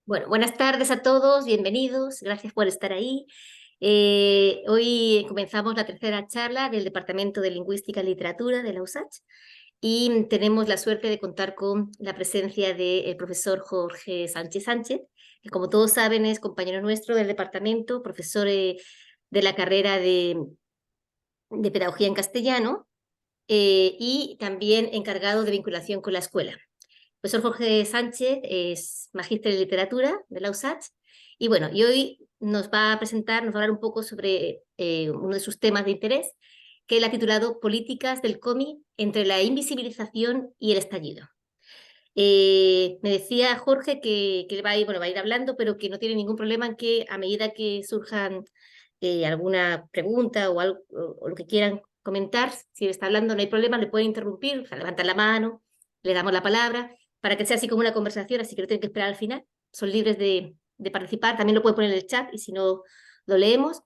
Bueno, buenas tardes a todos, bienvenidos, gracias por estar ahí. Hoy comenzamos la tercera charla del Departamento de Lingüística y Literatura de la USACH y tenemos la suerte de contar con la presencia del profesor Jorge Sánchez Sánchez, que como todos saben es compañero nuestro del departamento, profesor de la carrera de Pedagogía en Castellano y también encargado de vinculación con la escuela. El profesor Jorge Sánchez es magíster en literatura de la USACH y bueno, y hoy nos va a presentar, nos va a hablar un poco sobre uno de sus temas de interés, que él ha titulado Políticas del cómic entre la invisibilización y el estallido. Me decía Jorge que va a ir, bueno, va a ir hablando, pero que no tiene ningún problema en que a medida que surjan alguna pregunta o, algo, o lo que quieran comentar, si él está hablando no hay problema, le pueden interrumpir, o sea, levantar la mano, le damos la palabra, para que sea así como una conversación, así que no tienen que esperar al final, son libres de participar, también lo pueden poner en el chat y si no lo leemos,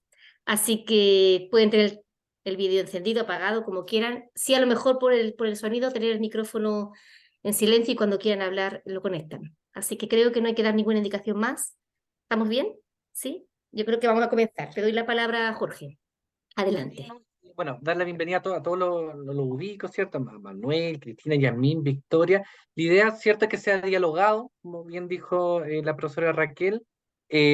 así que pueden tener el vídeo encendido, apagado, como quieran, sí a lo mejor por el sonido, tener el micrófono en silencio y cuando quieran hablar lo conectan. Así que creo que no hay que dar ninguna indicación más. ¿Estamos bien? ¿Sí? Yo creo que vamos a comenzar. Te doy la palabra a Jorge. Sí, Adelante. ¿no? Bueno, dar la bienvenida a todos los ubicos, ¿cierto? Manuel, Cristina, Yasmín, Victoria. La idea, ¿cierto?, es que sea dialogado, como bien dijo la profesora Raquel,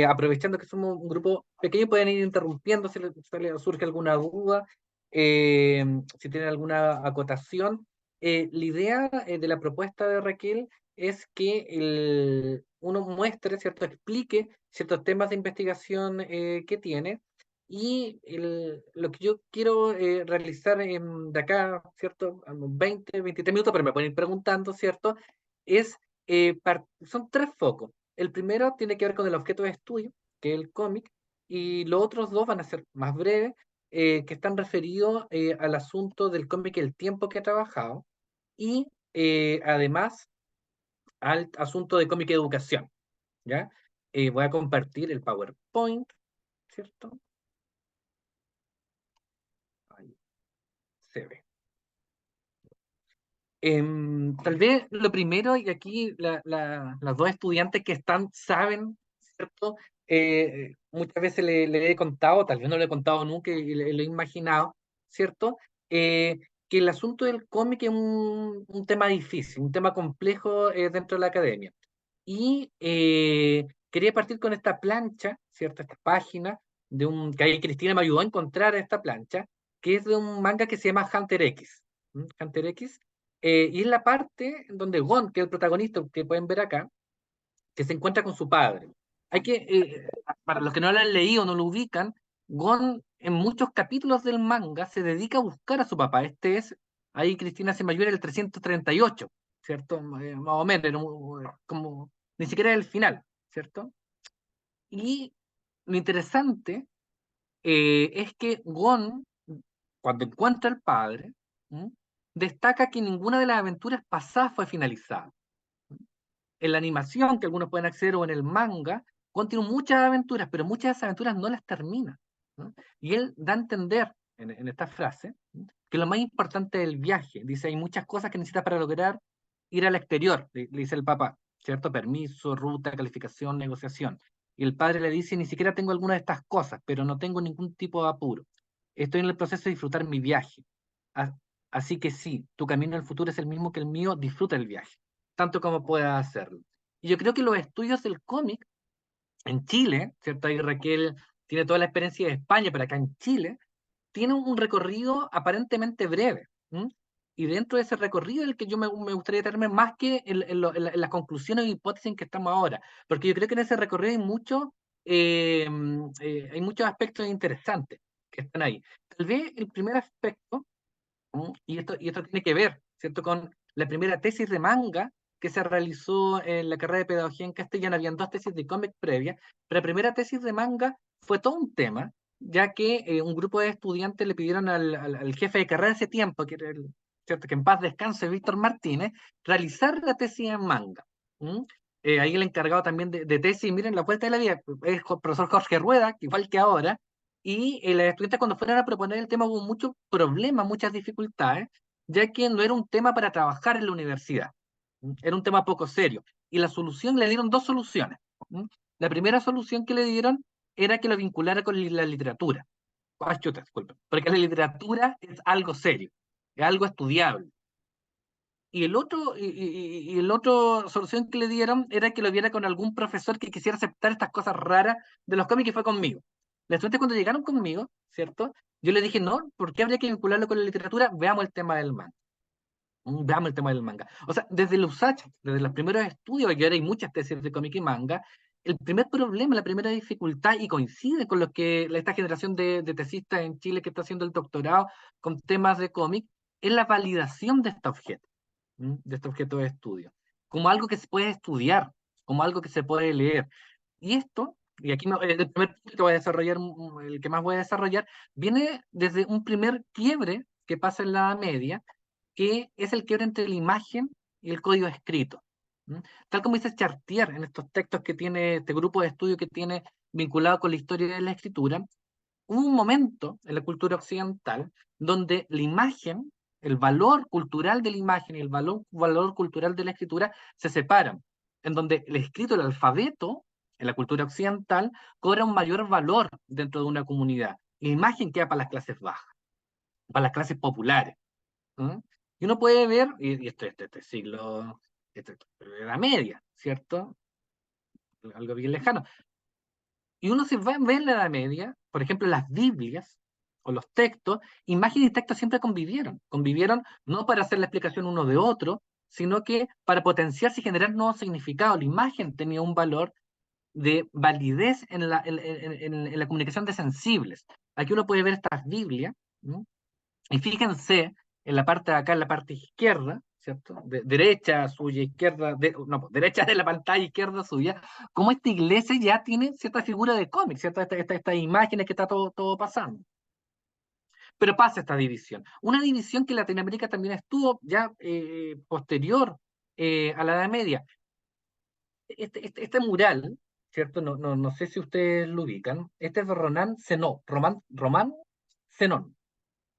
aprovechando que somos un grupo pequeño, pueden ir interrumpiendo si les surge alguna duda, si tienen alguna acotación. La idea de la propuesta de Raquel es que uno muestre, ¿cierto?, explique ciertos temas de investigación que tiene lo que yo quiero realizar de acá, ¿cierto? A unos 20, 23 minutos, pero me pueden ir preguntando, ¿cierto? Es, son tres focos. El primero tiene que ver con el objeto de estudio, que es el cómic, y los otros dos van a ser más breves, que están referidos al asunto del cómic y el tiempo que ha trabajado, y además al asunto de cómic y educación, ¿ya? Voy a compartir el PowerPoint, ¿cierto? Ahí se ve. Tal vez lo primero, y aquí las dos estudiantes que están saben, ¿cierto? Muchas veces le he contado, tal vez no le he contado nunca y lo he imaginado, ¿cierto? Que el asunto del cómic es un tema difícil, un tema complejo dentro de la academia. Y quería partir con esta plancha, ¿cierto? Esta página que ahí Cristina me ayudó a encontrar esta plancha, que es de un manga que se llama Hunter X. Hunter X, y es la parte donde Gon, que es el protagonista que pueden ver acá, que se encuentra con su padre. Para los que no lo han leído o no lo ubican, Gon en muchos capítulos del manga se dedica a buscar a su papá. Ahí Cristina se mayor el 338, ¿cierto? Más o menos, como, ni siquiera el final, ¿cierto? Y lo interesante es que Gon, cuando encuentra al padre, ¿m? destaca que ninguna de las aventuras pasadas fue finalizada. En la animación que algunos pueden acceder o en el manga, Gon tiene muchas aventuras, pero muchas de esas aventuras no las termina, ¿no? Y él da a entender en esta frase, ¿no?, que lo más importante es el viaje. Dice, hay muchas cosas que necesitas para lograr ir al exterior, le dice el papá, ¿cierto? Permiso, ruta, calificación, negociación. Y el padre le dice, ni siquiera tengo alguna de estas cosas, pero no tengo ningún tipo de apuro. Estoy en el proceso de disfrutar mi viaje. A- Así que sí, tu camino al futuro es el mismo que el mío, disfruta el viaje tanto como pueda hacerlo. Y yo creo que los estudios del cómic en Chile, ¿cierto? Ahí Raquel tiene toda la experiencia de España, pero acá en Chile, tiene un recorrido aparentemente breve. ¿M? Y dentro de ese recorrido es el que yo me gustaría detenerme más que en las conclusiones y hipótesis en que estamos ahora. Porque yo creo que en ese recorrido hay muchos aspectos interesantes que están ahí. Tal vez el primer aspecto, y esto tiene que ver, ¿cierto?, con la primera tesis de manga que se realizó en la carrera de Pedagogía en Castellano. Habían dos tesis de cómic previas, pero la primera tesis de manga fue todo un tema, ya que un grupo de estudiantes le pidieron al jefe de carrera hace tiempo, ¿cierto?, que en paz descanse, Víctor Martínez, realizar la tesis en manga. ¿Mm? Ahí el encargado también de tesis, miren, la vuelta de la vida, es el profesor Jorge Rueda, que igual que ahora, y las estudiantes cuando fueron a proponer el tema hubo muchos problemas, muchas dificultades, ya que no era un tema para trabajar en la universidad, era un tema poco serio. Y la solución, le dieron dos soluciones. ¿Mm? La primera solución que le dieron era que lo vinculara con la literatura. Ah, chuta, disculpe. Porque la literatura es algo serio, es algo estudiable. Y el otro solución que le dieron era que lo viera con algún profesor que quisiera aceptar estas cosas raras de los cómics, y fue conmigo. Los estudiantes cuando llegaron conmigo, ¿cierto? Yo le dije, no, ¿por qué habría que vincularlo con la literatura? Veamos el tema del manga. Veamos el tema del manga. O sea, desde los USACH, desde los primeros estudios, y ahora hay muchas tesis de cómic y manga, el primer problema, la primera dificultad, y coincide con lo que esta generación de tesistas en Chile que está haciendo el doctorado con temas de cómic, es la validación de este objeto, de este objeto de estudio, como algo que se puede estudiar, como algo que se puede leer. Y esto, y aquí el primer punto que voy a desarrollar, el que más voy a desarrollar, viene desde un primer quiebre que pasa en la Edad Media, que es el quiebre entre la imagen y el código escrito. ¿Mm? Tal como dice Chartier en estos textos que tiene, este grupo de estudio que tiene vinculado con la historia de la escritura, hubo un momento en la cultura occidental donde la imagen, el valor cultural de la imagen y el valor cultural de la escritura se separan, en donde el escrito, el alfabeto, en la cultura occidental, cobra un mayor valor dentro de una comunidad. La imagen queda para las clases bajas, para las clases populares. ¿Mm? Y uno puede ver, y este siglo, de la media, ¿cierto? Algo bien lejano. Y uno se va a ver en la Edad Media, por ejemplo, las Biblias o los textos, imagen y texto siempre convivieron. Convivieron no para hacer la explicación uno de otro, sino que para potenciarse y generar nuevos significados. La imagen tenía un valor de validez en la comunicación de sensibles. Aquí uno puede ver estas Biblias, ¿no? Y fíjense en la parte de acá, en la parte izquierda, ¿cierto? Derecha suya, izquierda, no, pues, derecha de la pantalla, izquierda suya, cómo esta iglesia ya tiene cierta figura de cómic, ciertas estas imágenes que está todo pasando. Pero pasa esta división. Una división que en Latinoamérica también estuvo ya posterior a la Edad Media. Este mural, ¿cierto? No sé si ustedes lo ubican. Este es de Román Zenón,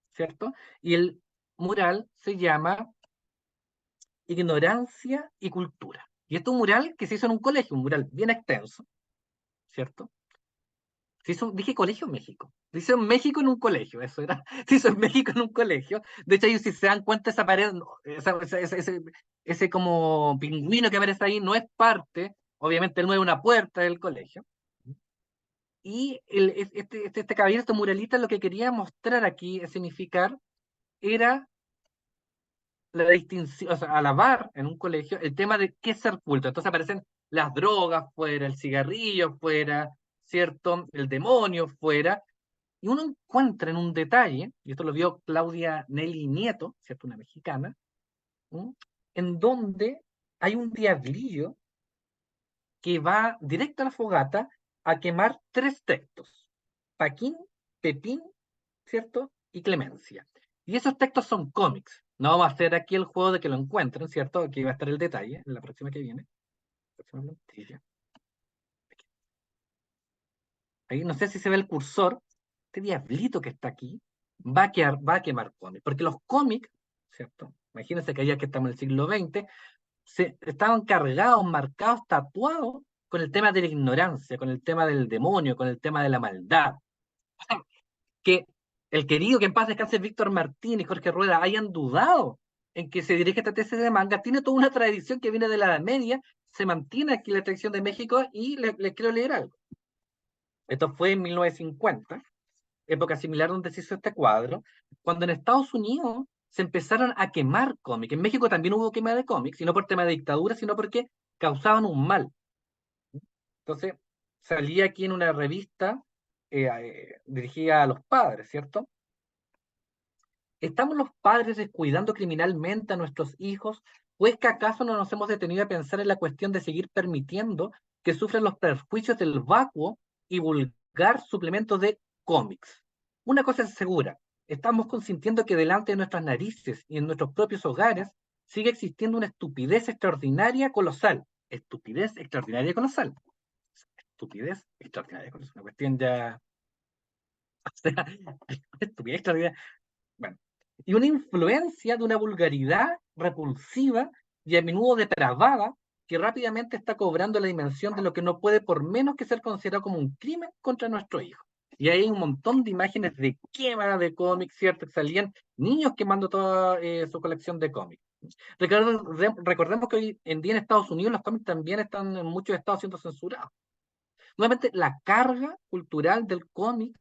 ¿cierto? Y el mural se llama Ignorancia y Cultura. Y este es un mural que se hizo en un colegio, un mural bien extenso, ¿cierto? Se hizo, dije colegio en México. Se hizo en México en un colegio, eso era. Se hizo en México en un colegio. De hecho, ellos si se dan cuenta, esa pared, ese como pingüino que aparece ahí no es parte, obviamente no es una puerta del colegio. Y este caballero, este muralista, lo que quería mostrar aquí, significar, era la distinción, o sea, alabar en un colegio el tema de qué es ser culto. Entonces aparecen las drogas fuera, el cigarrillo fuera, ¿cierto? El demonio fuera. Y uno encuentra en un detalle, y esto lo vio Claudia Nelly Nieto, ¿cierto? Una mexicana, ¿m? En donde hay un diablillo que va directo a la fogata a quemar tres textos: Paquín, Pepín, ¿cierto? Y Clemencia. Y esos textos son cómics. No vamos a hacer aquí el juego de que lo encuentren, ¿cierto? Aquí va a estar el detalle en la próxima que viene. Próxima plantilla. Ahí no sé si se ve el cursor. Este diablito que está aquí va a quemar cómics. Porque los cómics, ¿cierto? Imagínense que ya que estamos en el siglo XX, estaban cargados, marcados, tatuados con el tema de la ignorancia, con el tema del demonio, con el tema de la maldad. Que el querido, que en paz descanse, Víctor Martín y Jorge Rueda hayan dudado en que se dirige esta tesis de manga, tiene toda una tradición que viene de la Edad Media, se mantiene aquí la tradición de México, y les quiero leer algo. Esto fue en 1950, época similar donde se hizo este cuadro, cuando en Estados Unidos se empezaron a quemar cómics. En México también hubo quema de cómics, y no por tema de dictadura, sino porque causaban un mal. Entonces, salía aquí en una revista dirigida a los padres, ¿cierto? ¿Estamos los padres descuidando criminalmente a nuestros hijos? ¿O es que acaso no nos hemos detenido a pensar en la cuestión de seguir permitiendo que sufran los perjuicios del vacuo y vulgar suplemento de cómics? Una cosa es segura: estamos consintiendo que delante de nuestras narices y en nuestros propios hogares sigue existiendo una estupidez extraordinaria colosal. Estupidez extraordinaria colosal. Estupidez extraordinaria colosal. Una cuestión ya... O sea, estupidez extraordinaria. Bueno, y una influencia de una vulgaridad repulsiva y a menudo depravada que rápidamente está cobrando la dimensión de lo que no puede por menos que ser considerado como un crimen contra nuestro hijo. Y ahí hay un montón de imágenes de quema de cómics, ¿cierto? Que salían niños quemando toda su colección de cómics. Recordemos que hoy en día en Estados Unidos los cómics también están en muchos estados siendo censurados. Nuevamente, la carga cultural del cómic,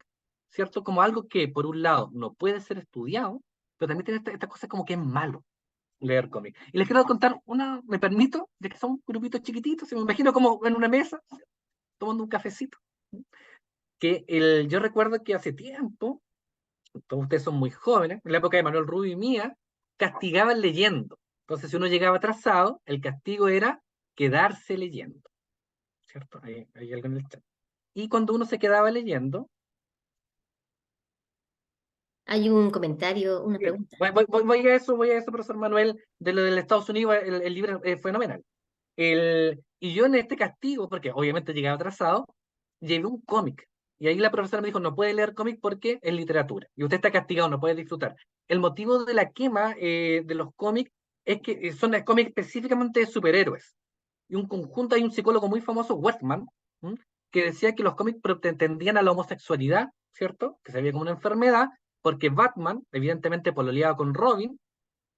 ¿cierto? Como algo que, por un lado, no puede ser estudiado, pero también tiene esta cosa como que es malo leer cómics. Y les quiero contar una, me permito, de que son grupitos chiquititos, se me imagino como en una mesa, tomando un cafecito. Yo recuerdo que hace tiempo, todos ustedes son muy jóvenes, en la época de Manuel Rubio y mía, castigaban leyendo. Entonces, si uno llegaba atrasado, el castigo era quedarse leyendo, ¿cierto? Hay algo en el chat. Y cuando uno se quedaba leyendo, Hay un comentario, una sí, pregunta. voy a eso, profesor Manuel, de lo del Estados Unidos, el libro es fenomenal. Y yo en este castigo, porque obviamente llegaba atrasado, llevé un cómic. Y ahí la profesora me dijo, no puede leer cómic porque es literatura. Y usted está castigado, no puede disfrutar. El motivo de la quema de los cómics es que son cómics específicamente de superhéroes. Y un conjunto, hay un psicólogo muy famoso, Westman, ¿m? Que decía que los cómics pretendían a la homosexualidad, ¿cierto? Que se veía como una enfermedad, porque Batman, evidentemente pololeaba con Robin,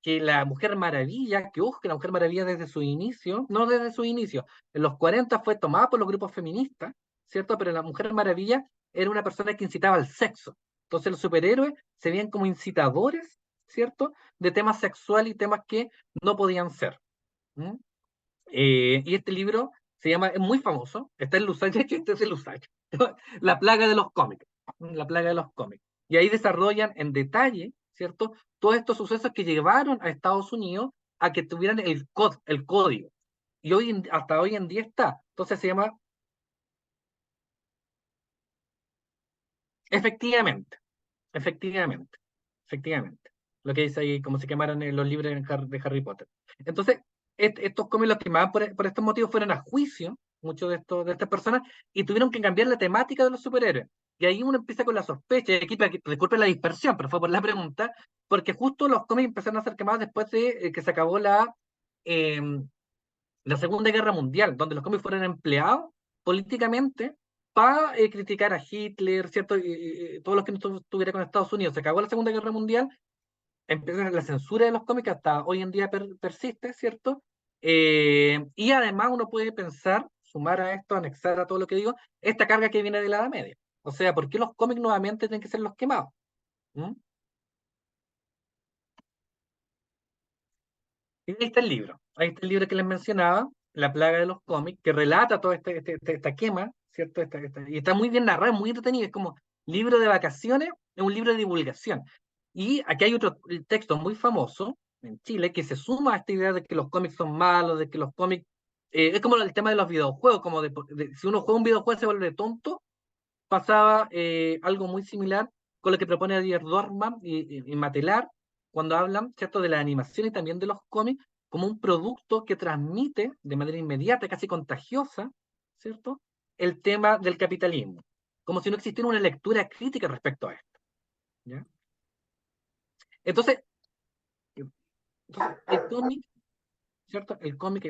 que la Mujer Maravilla, que ojo, que la Mujer Maravilla desde su inicio, no desde su inicio, en los 40 fue tomada por los grupos feministas, ¿cierto? Pero la Mujer Maravilla era una persona que incitaba al sexo. Entonces los superhéroes se veían como incitadores, ¿cierto? De temas sexuales y temas que no podían ser. ¿Mm? Y este libro se llama, es muy famoso, está en Lusach, de hecho este es el Lusach, La plaga de los cómics, la plaga de los cómics. Y ahí desarrollan en detalle, ¿cierto? Todos estos sucesos que llevaron a Estados Unidos a que tuvieran el código. Y hasta hoy en día está. Entonces se llama, efectivamente, efectivamente, efectivamente. Lo que dice ahí, como se quemaron los libros de Harry Potter. Entonces, estos cómics los quemaban por estos motivos, fueron a juicio, muchos de estas personas, y tuvieron que cambiar la temática de los superhéroes. Y ahí uno empieza con la sospecha, y aquí, disculpen la dispersión, pero fue por la pregunta, porque justo los cómics empezaron a ser quemados después de que se acabó eh, la Segunda Guerra Mundial, donde los cómics fueron empleados políticamente para criticar a Hitler, ¿cierto? Y todo lo que no estuviera con Estados Unidos. Se acabó la Segunda Guerra Mundial, empezó la censura de los cómics, hasta hoy en día persiste, ¿cierto? Y además uno puede pensar, sumar a esto, anexar a todo lo que digo, esta carga que viene de la Edad Media. O sea, ¿por qué los cómics nuevamente tienen que ser los quemados? ¿Mm? Y ahí está el libro que les mencionaba, La plaga de los cómics, que relata toda esta quema, ¿cierto? Y está muy bien narrado, muy entretenido, es como libro de vacaciones, es un libro de divulgación. Y aquí hay otro texto muy famoso en Chile que se suma a esta idea de que los cómics son malos, de que los cómics, es como el tema de los videojuegos, como si uno juega un videojuego se vuelve tonto, pasaba algo muy similar con lo que propone Didier Dorman y Matelar cuando hablan, ¿cierto?, de la animación y también de los cómics como un producto que transmite de manera inmediata, casi contagiosa, ¿cierto?, el tema del capitalismo, como si no existiera una lectura crítica respecto a esto, ¿ya? Entonces, el cómic, ¿cierto? El cómic,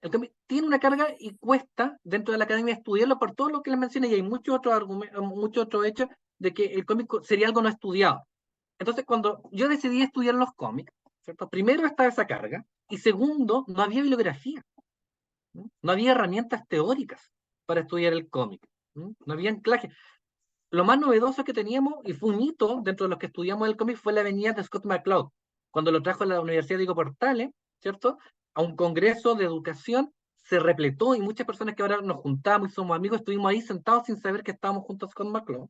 el cómic tiene una carga y cuesta dentro de la academia estudiarlo por todo lo que les mencioné y hay muchos otros argumentos, muchos otros hechos de que el cómic sería algo no estudiado. Entonces, cuando yo decidí estudiar los cómics, ¿cierto? Primero estaba esa carga y segundo, no había bibliografía, ¿no? No había herramientas teóricas para estudiar el cómic, ¿no? No había anclaje. Lo más novedoso que teníamos, y fue un hito dentro de los que estudiamos el cómic, fue la venida de Scott McCloud, cuando lo trajo a la Universidad de Diego Portales, ¿cierto? A un congreso de educación, se repletó y muchas personas que ahora nos juntamos y somos amigos, estuvimos ahí sentados sin saber que estábamos juntos con McCloud.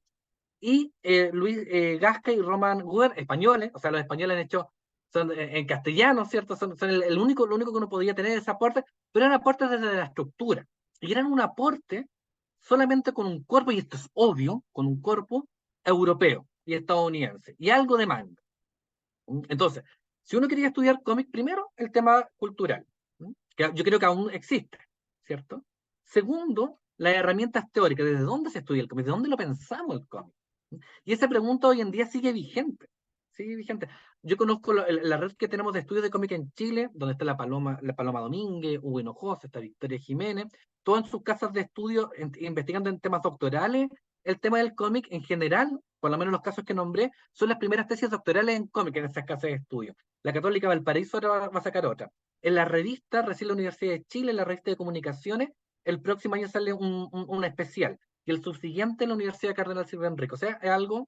Y Luis Gasca y Roman Guer, españoles, o sea, los españoles han hecho, son en castellano, ¿cierto? Son lo único que uno podía tener ese aporte, pero eran aportes desde la estructura. Y eran un aporte solamente con un cuerpo, y esto es obvio, con un cuerpo europeo y estadounidense, y algo de manga. Entonces, si uno quería estudiar cómic, primero, el tema cultural, que yo creo que aún existe, ¿cierto? Segundo, las herramientas teóricas, ¿desde dónde se estudia el cómic? ¿De dónde lo pensamos el cómic? Y esa pregunta hoy en día sigue vigente, sigue vigente. Yo conozco la red que tenemos de estudios de cómic en Chile, donde está la Paloma Domínguez, Hugo Hinojosa, está Victoria Jiménez, todas en sus casas de estudio investigando en temas doctorales. El tema del cómic en general, por lo menos los casos que nombré, son las primeras tesis doctorales en cómic en esas casas de estudio. La Católica Valparaíso ahora va a sacar otra. En la revista, recién la Universidad de Chile, en la revista de comunicaciones, el próximo año sale un especial. Y el subsiguiente en la Universidad Cardenal Silva Enrique. O sea, es algo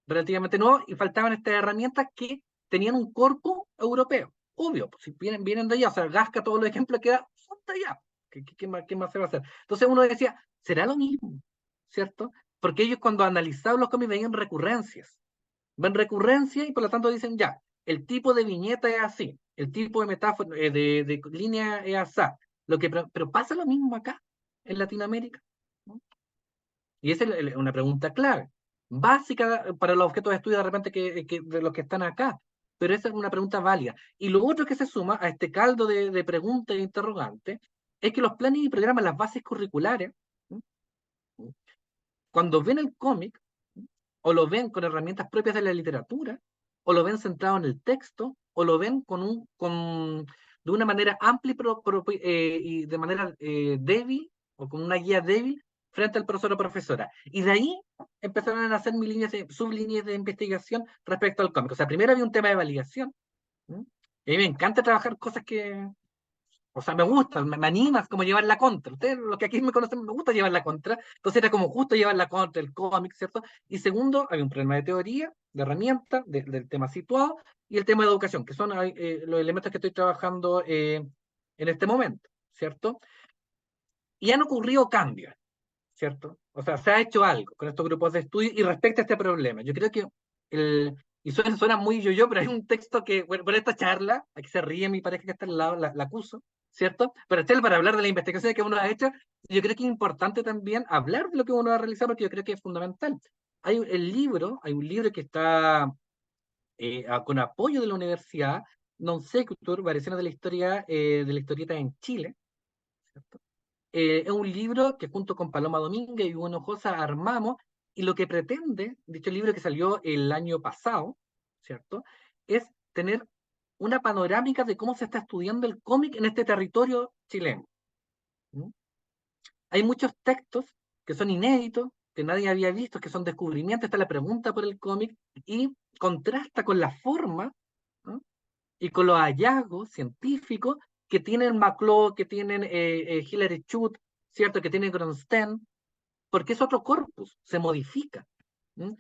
relativamente nuevo y faltaban estas herramientas que tenían un corpus europeo. Obvio, pues, si vienen de allá, o sea, Gasca, todos los ejemplos que da, son de allá. Qué más se va a hacer? Entonces uno decía, ¿será lo mismo? ¿Cierto? Porque ellos cuando analizaban los cómics veían recurrencias. Ven recurrencias y por lo tanto dicen, ya, el tipo de viñeta es así, el tipo de metáfora, de línea es así. Pero pasa lo mismo acá, en Latinoamérica. ¿No? Y esa es una pregunta clave, básica para los objetos de estudio de repente de los que están acá. Pero esa es una pregunta válida. Y lo otro que se suma a este caldo de preguntas e interrogantes es que los planes y programas, las bases curriculares, ¿no? Cuando ven el cómic, o lo ven con herramientas propias de la literatura, o lo ven centrado en el texto, o lo ven de una manera amplia y de manera débil, o con una guía débil, frente al profesor o profesora. Y de ahí empezaron a nacer mis sublíneas de investigación respecto al cómic. O sea, primero había un tema de validación. ¿No? Y a mí me encanta trabajar cosas o sea, me gusta, me animas como llevar la contra. Ustedes, los que aquí me conocen, me gusta llevar la contra. Entonces era como justo llevar la contra el cómic, ¿cierto? Y segundo, hay un problema de teoría, de herramienta, del tema situado, y el tema de educación, que son los elementos que estoy trabajando en este momento, ¿cierto? Y han ocurrido cambios, ¿cierto? O sea, se ha hecho algo con estos grupos de estudio y respecto a este problema. Yo creo que y suena muy yo, pero hay un texto que, bueno, por esta charla, aquí se ríe mi pareja que está al lado, la acuso, ¿cierto? Pero para hablar de la investigación que uno ha hecho, yo creo que es importante también hablar de lo que uno ha realizado, porque yo creo que es fundamental. Hay un libro que está con apoyo de la universidad, Non Sequitur, Variaciones de la historieta en Chile, ¿cierto? Es un libro que junto con Paloma Domínguez y Hugo Hinojosa armamos, y lo que pretende, dicho libro que salió el año pasado, ¿cierto? Es tener una panorámica de cómo se está estudiando el cómic en este territorio chileno. ¿No? Hay muchos textos que son inéditos, que nadie había visto, que son descubrimientos, está la pregunta por el cómic, y contrasta con la forma, ¿no? Y con los hallazgos científicos que tienen McCloud, que tienen Hilary Chut, ¿cierto? Que tiene Gronstein, porque es otro corpus, se modifica. ¿Mm?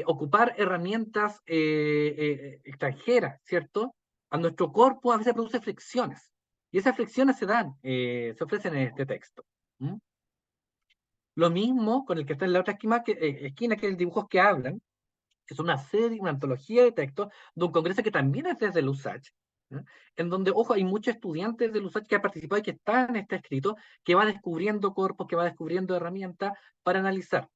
Ocupar herramientas extranjeras, ¿cierto? A nuestro corpus a veces produce fricciones, y esas fricciones se ofrecen en este texto. ¿Mm? Lo mismo con el que está en la otra esquina, que es el dibujos que hablan, que es una serie, una antología de textos de un congreso que también es desde el USACH, ¿no? En donde, ojo, hay muchos estudiantes del USACH que han participado y que están en este escrito, que va descubriendo corpos, que va descubriendo herramientas para analizar.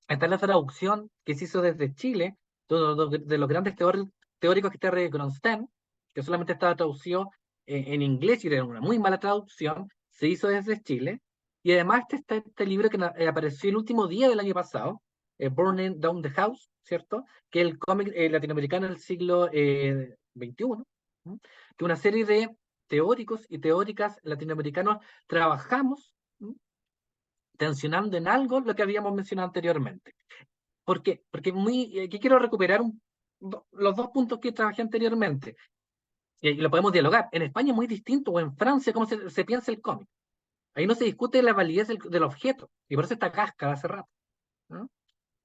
Está la traducción que se hizo desde Chile, de los grandes teóricos que está Gronstein, que solamente estaba traducido en inglés y era una muy mala traducción, se hizo desde Chile. Y además está este libro que apareció el último día del año pasado, Burning Down the House, ¿cierto? Que es el cómic latinoamericano del siglo XXI, ¿no? Que una serie de teóricos y teóricas latinoamericanos trabajamos, ¿no? Tensionando en algo lo que habíamos mencionado anteriormente. ¿Por qué? Porque aquí quiero recuperar los dos puntos que trabajé anteriormente, y lo podemos dialogar. En España es muy distinto, o en Francia, cómo se piensa el cómic. Ahí no se discute la validez del objeto, y por eso está Casca hace rato, ¿no?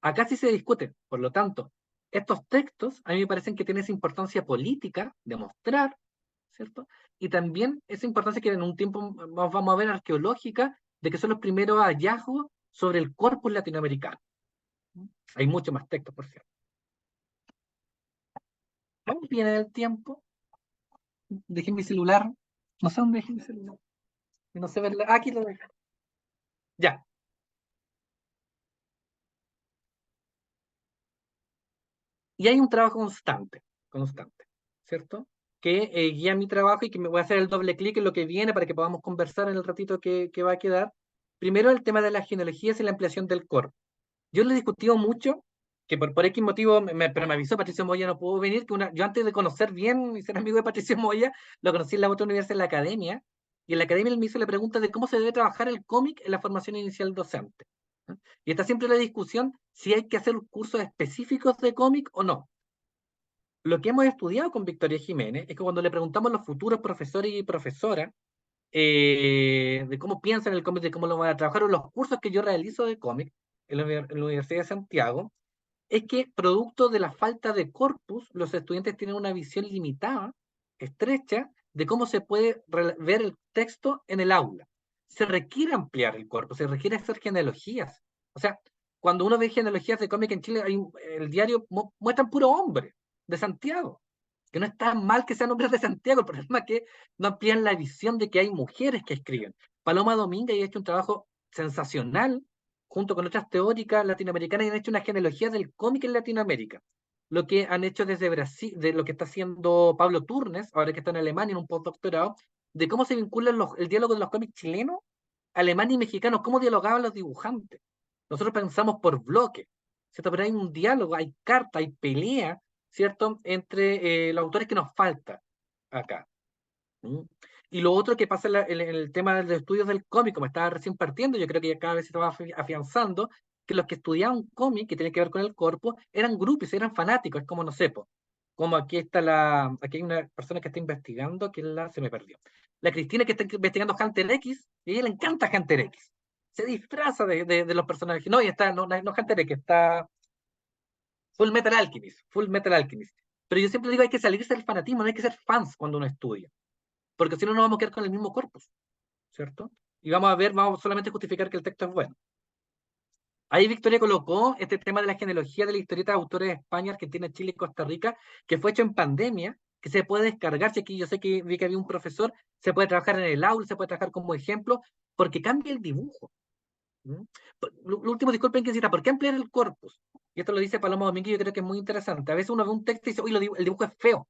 Acá sí se discute, por lo tanto, estos textos a mí me parecen que tienen esa importancia política de mostrar, ¿cierto? Y también esa importancia que en un tiempo vamos a ver arqueológica, de que son los primeros hallazgos sobre el corpus latinoamericano. Hay mucho más textos, por cierto. ¿Vamos bien en el tiempo? Dejé mi celular. No sé dónde dejé mi celular. No sé verla. Aquí lo dejé. Ya. Y hay un trabajo constante, ¿cierto? Que guía mi trabajo y que me voy a hacer el doble clic en lo que viene para que podamos conversar en el ratito que va a quedar. Primero, el tema de las genealogías y la ampliación del corpus. Yo lo he discutido mucho que por X motivo, pero me avisó Patricio Moya no pudo venir, que yo antes de conocer bien y ser amigo de Patricio Moya, lo conocí en la otra universidad, en la academia, y en la academia él me hizo la pregunta de cómo se debe trabajar el cómic en la formación inicial docente. ¿No? Y está siempre la discusión si hay que hacer cursos específicos de cómic o no. Lo que hemos estudiado con Victoria Jiménez es que cuando le preguntamos a los futuros profesores y profesoras de cómo piensan el cómic, de cómo lo van a trabajar, o los cursos que yo realizo de cómic en la Universidad de Santiago, es que producto de la falta de corpus, los estudiantes tienen una visión limitada, estrecha, de cómo se puede ver el texto en el aula. Se requiere ampliar el corpus, se requiere hacer genealogías. O sea, cuando uno ve genealogías de cómic en Chile, el diario muestran puro hombre de Santiago, que no está mal que sean hombres de Santiago, el problema es que no amplían la visión de que hay mujeres que escriben. Paloma Domínguez ha hecho un trabajo sensacional junto con otras teóricas latinoamericanas, y han hecho una genealogía del cómic en Latinoamérica. Lo que han hecho desde Brasil, de lo que está haciendo Pablo Turnes, ahora que está en Alemania en un postdoctorado, de cómo se vincula el diálogo de los cómics chilenos, alemanes y mexicanos, cómo dialogaban los dibujantes. Nosotros pensamos por bloque, ¿cierto? Pero hay un diálogo, hay carta, hay pelea, ¿cierto? Entre los autores que nos falta acá. ¿Mm? Y lo otro que pasa en el tema de los estudios del cómic, como estaba recién partiendo, yo creo que ya cada vez se estaba afianzando, que los que estudiaban cómic, que tiene que ver con el corpus, eran grupos, eran fanáticos, es como, no sé, como aquí hay una persona que está investigando, se me perdió. La Cristina que está investigando Hunter X, y a ella le encanta Hunter X. Se disfraza de los personajes. No, y está, no Hunter X, está Full Metal Alchemist, Full Metal Alchemist. Pero yo siempre digo, hay que salirse del fanatismo, no hay que ser fans cuando uno estudia, porque si no, nos vamos a quedar con el mismo corpus, ¿cierto? Y vamos solamente a justificar que el texto es bueno. Ahí Victoria colocó este tema de la genealogía de la historieta de autores de España, Argentina, Chile y Costa Rica, que fue hecho en pandemia, que se puede descargar. Si aquí yo sé que vi que había un profesor, se puede trabajar en el aula, se puede trabajar como ejemplo, porque cambia el dibujo. ¿Mm? Lo último, disculpen que cita, ¿por qué ampliar el corpus? Y esto lo dice Paloma Domínguez, yo creo que es muy interesante. A veces uno ve un texto y dice, uy, el dibujo es feo,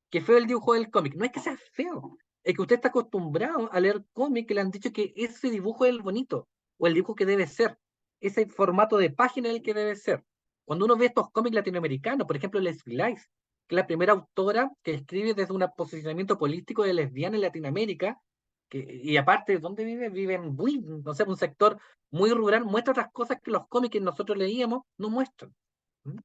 que feo el dibujo del cómic. No es que sea feo, es que usted está acostumbrado a leer cómic que le han dicho que ese dibujo es el bonito, o el dibujo que debe ser, ese formato de página es el que debe ser. Cuando uno ve estos cómics latinoamericanos, por ejemplo, Leslie Lice, que es la primera autora que escribe desde un posicionamiento político de lesbiana en Latinoamérica, y aparte, ¿dónde vive? Vive en no sé, un sector muy rural, muestra otras cosas que los cómics que nosotros leíamos no muestran. ¿Mm?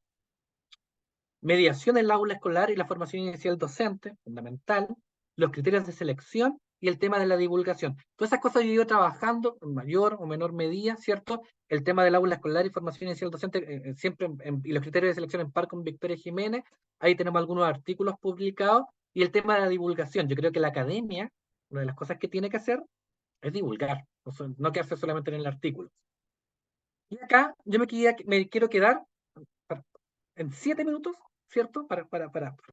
Mediación en el aula escolar y la formación inicial docente, fundamental, los criterios de selección y el tema de la divulgación. Todas esas cosas yo he ido trabajando en mayor o menor medida, ¿cierto? El tema del aula escolar y formación inicial docente, siempre y los criterios de selección en par con Victoria Jiménez, ahí tenemos algunos artículos publicados, y el tema de la divulgación. Yo creo que la academia, una de las cosas que tiene que hacer es divulgar, no quedarse solamente en el artículo. Y acá yo me quiero quedar en 7 minutos, ¿cierto? Para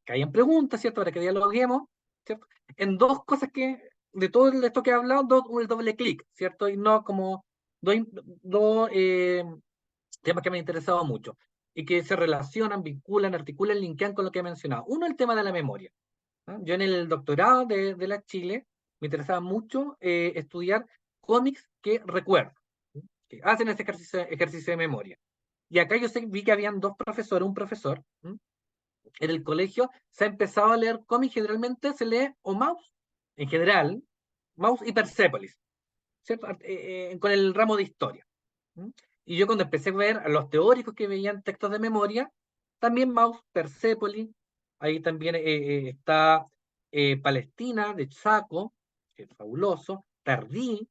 que hayan preguntas, ¿cierto? Para que dialoguemos, ¿cierto? En dos cosas de todo esto que he hablado, el doble clic, ¿cierto? Y no como dos temas que me han interesado mucho y que se relacionan, vinculan, articulan, linkean con lo que he mencionado. Uno, el tema de la memoria. ¿No? Yo en el doctorado de la Chile me interesaba mucho estudiar cómics que recuerdo, ¿sí? Que hacen ese ejercicio de memoria. Y acá vi que habían dos profesores, un profesor, ¿m? En el colegio se ha empezado a leer cómics, generalmente se lee o Maus, en general, Maus y Persepolis, ¿cierto? Con el ramo de historia. ¿M? Y yo cuando empecé a ver a los teóricos que veían textos de memoria, también Maus, Persepolis, ahí también está Palestina, de Saco, que es fabuloso, Tardí,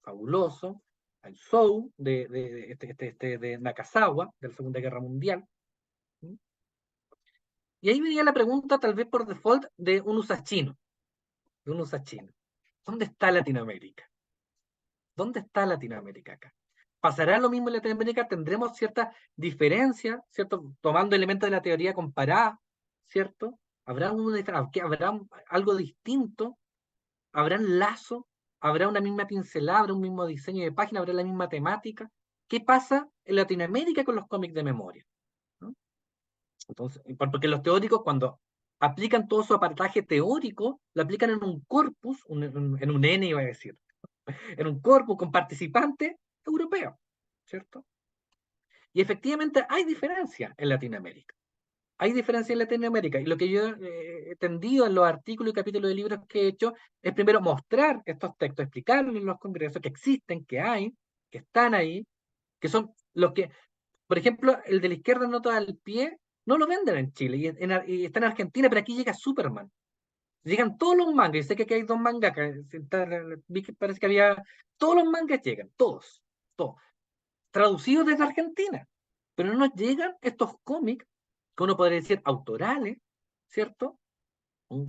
fabuloso, al Sou de Nakazawa, de la Segunda Guerra Mundial. ¿Sí? Y ahí venía la pregunta, tal vez por default, de un usachino. ¿Dónde está Latinoamérica? ¿Dónde está Latinoamérica acá? ¿Pasará lo mismo en Latinoamérica? ¿Tendremos cierta diferencia, ¿cierto? Tomando elementos de la teoría comparada, ¿cierto? ¿Habrá algo distinto? ¿Habrán lazo? ¿Habrá una misma pincelada? ¿Habrá un mismo diseño de página? ¿Habrá la misma temática? ¿Qué pasa en Latinoamérica con los cómics de memoria? ¿No? Entonces, porque los teóricos cuando aplican todo su aparataje teórico, lo aplican en un corpus, en un N iba a decir, en un corpus con participantes europeos, ¿cierto? Y efectivamente hay diferencia en Latinoamérica. Hay diferencia en Latinoamérica. Y lo que yo he tendido en los artículos y capítulos de libros que he hecho es primero mostrar estos textos, explicarles en los congresos que existen, que hay, que están ahí, que son los que, por ejemplo, el de la izquierda nota al pie, no lo venden en Chile y está en Argentina, pero aquí llega Superman. Llegan todos los mangas, y sé que aquí hay dos mangakas, vi que parece que había, todos los mangas llegan, todos, traducidos desde Argentina, pero no nos llegan estos cómics que uno podría decir autorales, ¿cierto?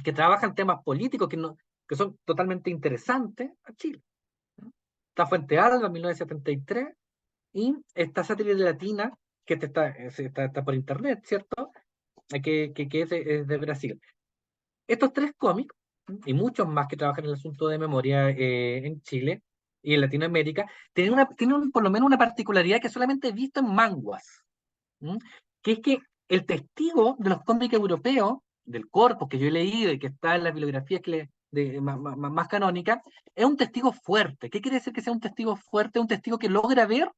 Que trabajan temas políticos que son totalmente interesantes a Chile, ¿no? Está Fuente Alba, 1973, y esta Satélite Latina, que está por internet, ¿cierto? Que es de Brasil. Estos tres cómics, y muchos más que trabajan en el asunto de memoria en Chile y en Latinoamérica, tienen por lo menos una particularidad que solamente he visto en manguas, ¿m? Que es que el testigo de los cómics europeos, del corpus que yo he leído y que está en las bibliografías más canónicas, es un testigo fuerte. ¿Qué quiere decir que sea un testigo fuerte? Un testigo que logra ver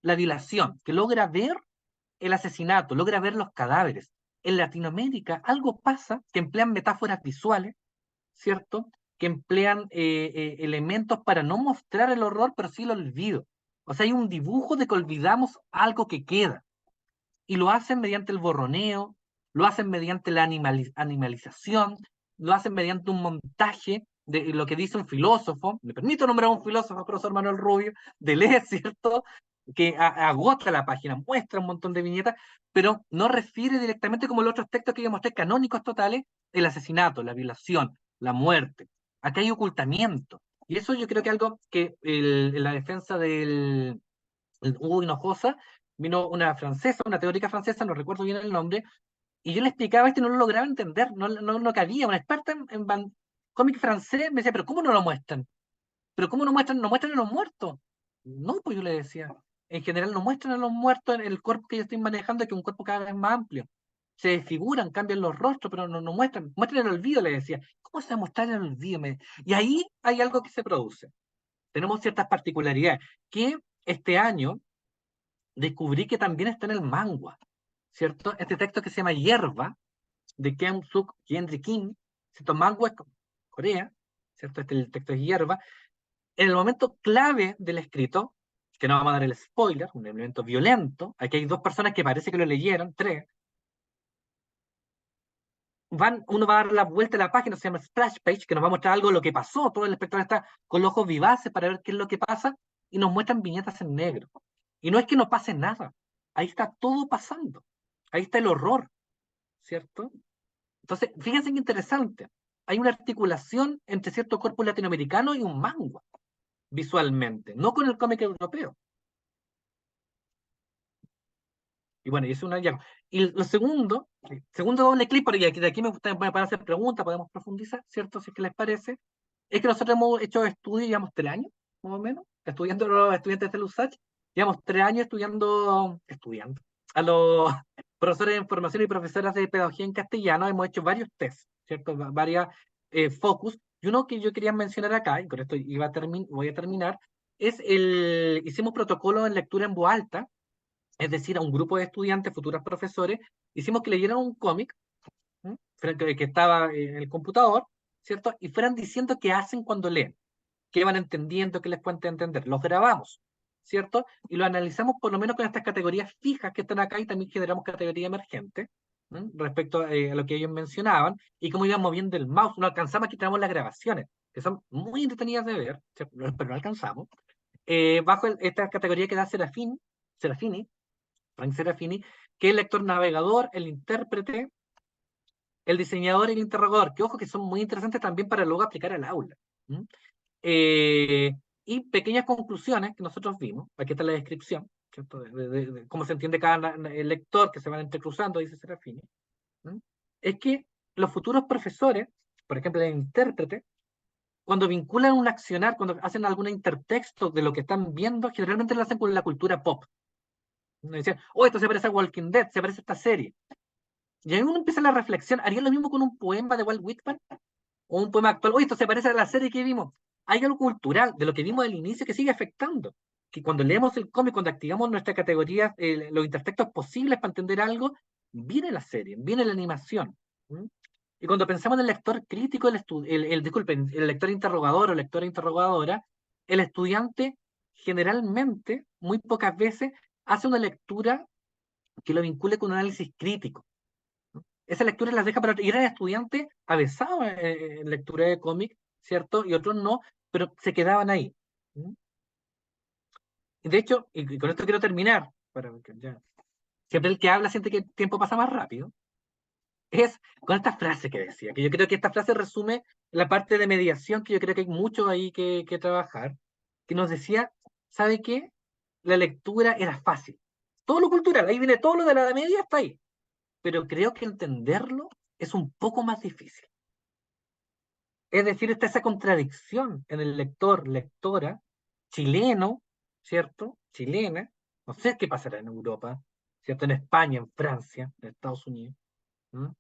la violación, que logra ver el asesinato, logra ver los cadáveres. En Latinoamérica algo pasa que emplean metáforas visuales, ¿cierto? Que emplean elementos para no mostrar el horror, pero sí el olvido. O sea, hay un dibujo de que olvidamos algo que queda. Y lo hacen mediante el borroneo, lo hacen mediante la animalización, lo hacen mediante un montaje de lo que dice un filósofo, me permito nombrar a un filósofo, profesor Manuel Rubio, Deleuze, ¿cierto? Que agota la página, muestra un montón de viñetas, pero no refiere directamente como los otros textos que yo mostré, canónicos totales, el asesinato, la violación, la muerte. Acá hay ocultamiento. Y eso yo creo que algo que en la defensa del Hugo Hinojosa, vino una francesa, una teórica francesa, no recuerdo bien el nombre, y yo le explicaba esto y no lo lograba entender, no cabía. Una experta en cómic francés me decía, pero ¿cómo no lo muestran? ¿Pero cómo no muestran a los muertos? No, pues yo le decía, en general no muestran a los muertos en el cuerpo que yo estoy manejando, que es un cuerpo cada vez más amplio. Se desfiguran, cambian los rostros, pero no muestran el olvido, le decía. ¿Cómo se va a mostrar el olvido? Y ahí hay algo que se produce. Tenemos ciertas particularidades que este año descubrí que también está en el manga, ¿cierto? Este texto que se llama Hierba, de Keum Suk Gendry Kim, ¿cierto? Manga es Corea, ¿cierto? El texto es Hierba. En el momento clave del escrito, que no vamos a dar el spoiler, un elemento violento, aquí hay dos personas que parece que lo leyeron, tres, uno va a dar la vuelta a la página, se llama Splash Page, que nos va a mostrar algo de lo que pasó, todo el espectador está con los ojos vivaces para ver qué es lo que pasa, y nos muestran viñetas en negro. Y no es que no pase nada, ahí está todo pasando, ahí está el horror, ¿cierto? Entonces, fíjense qué interesante, hay una articulación entre cierto corpus latinoamericano y un manga, visualmente, no con el cómic europeo. Y bueno, y es una hallazgo. Y lo segundo doble clip, porque de aquí me gusta para hacer preguntas, podemos profundizar, ¿cierto? Si es que les parece, es que nosotros hemos hecho estudios, llevamos 3 años, más o menos, estudiando a los estudiantes del USACH, llevamos 3 años estudiando a los profesores de información y profesoras de pedagogía en castellano, hemos hecho varios tests, ¿cierto? Varias focus, y uno que yo quería mencionar acá, y con esto voy a terminar, hicimos protocolo en lectura en voz alta, es decir, a un grupo de estudiantes, futuros profesores, hicimos que leyeran un cómic, ¿m? Que estaba en el computador, ¿cierto? Y fueran diciendo qué hacen cuando leen, qué van entendiendo, qué les cuenta entender. Los grabamos, ¿cierto? Y lo analizamos por lo menos con estas categorías fijas que están acá y también generamos categoría emergente, ¿m? Respecto a lo que ellos mencionaban y cómo iban moviendo el mouse. No alcanzamos, aquí tenemos las grabaciones, que son muy entretenidas de ver, ¿cierto? Pero no alcanzamos. Bajo esta categoría que da Serafini, Frank Serafini, que es el lector navegador, el intérprete, el diseñador y el interrogador, que ojo que son muy interesantes también para luego aplicar al aula. ¿Mm? Eh, y pequeñas conclusiones que nosotros vimos, aquí está la descripción, ¿cierto? De cómo se entiende cada el lector que se van entrecruzando, dice Serafini, ¿Mm? Es que los futuros profesores, por ejemplo, el intérprete, cuando vinculan un accionar, cuando hacen algún intertexto de lo que están viendo, generalmente lo hacen con la cultura pop. Me decían, oh, esto se parece a Walking Dead, se parece a esta serie. Y ahí uno empieza la reflexión, ¿haría lo mismo con un poema de Walt Whitman? O un poema actual, oh, esto se parece a la serie que vimos. Hay algo cultural de lo que vimos al inicio que sigue afectando. que cuando leemos el cómic, cuando activamos nuestra categoría, los intertextos posibles para entender algo, viene la serie, viene la animación. ¿Mm? Y cuando pensamos en el lector crítico, disculpen, el lector interrogador o lectora interrogadora, el estudiante generalmente, muy pocas veces, hace una lectura que lo vincule con un análisis crítico. Esa lectura las deja para... Y eran estudiantes avesados en lectura de cómic, ¿cierto? Y otros no, pero se quedaban ahí. ¿Mm? Y de hecho, y con esto quiero terminar, siempre el que habla siente que el tiempo pasa más rápido, es con esta frase que decía, que yo creo que esta frase resume la parte de mediación, que yo creo que hay mucho ahí que trabajar, que nos decía, ¿sabe qué? La lectura era fácil. Todo lo cultural, ahí viene todo lo de la Edad Media, está ahí. Pero creo que entenderlo es un poco más difícil. Es decir, está esa contradicción en el lector, lectora, chileno, ¿cierto? Chilena, no sé qué pasará en Europa, ¿cierto? En España, en Francia, en Estados Unidos, ¿no?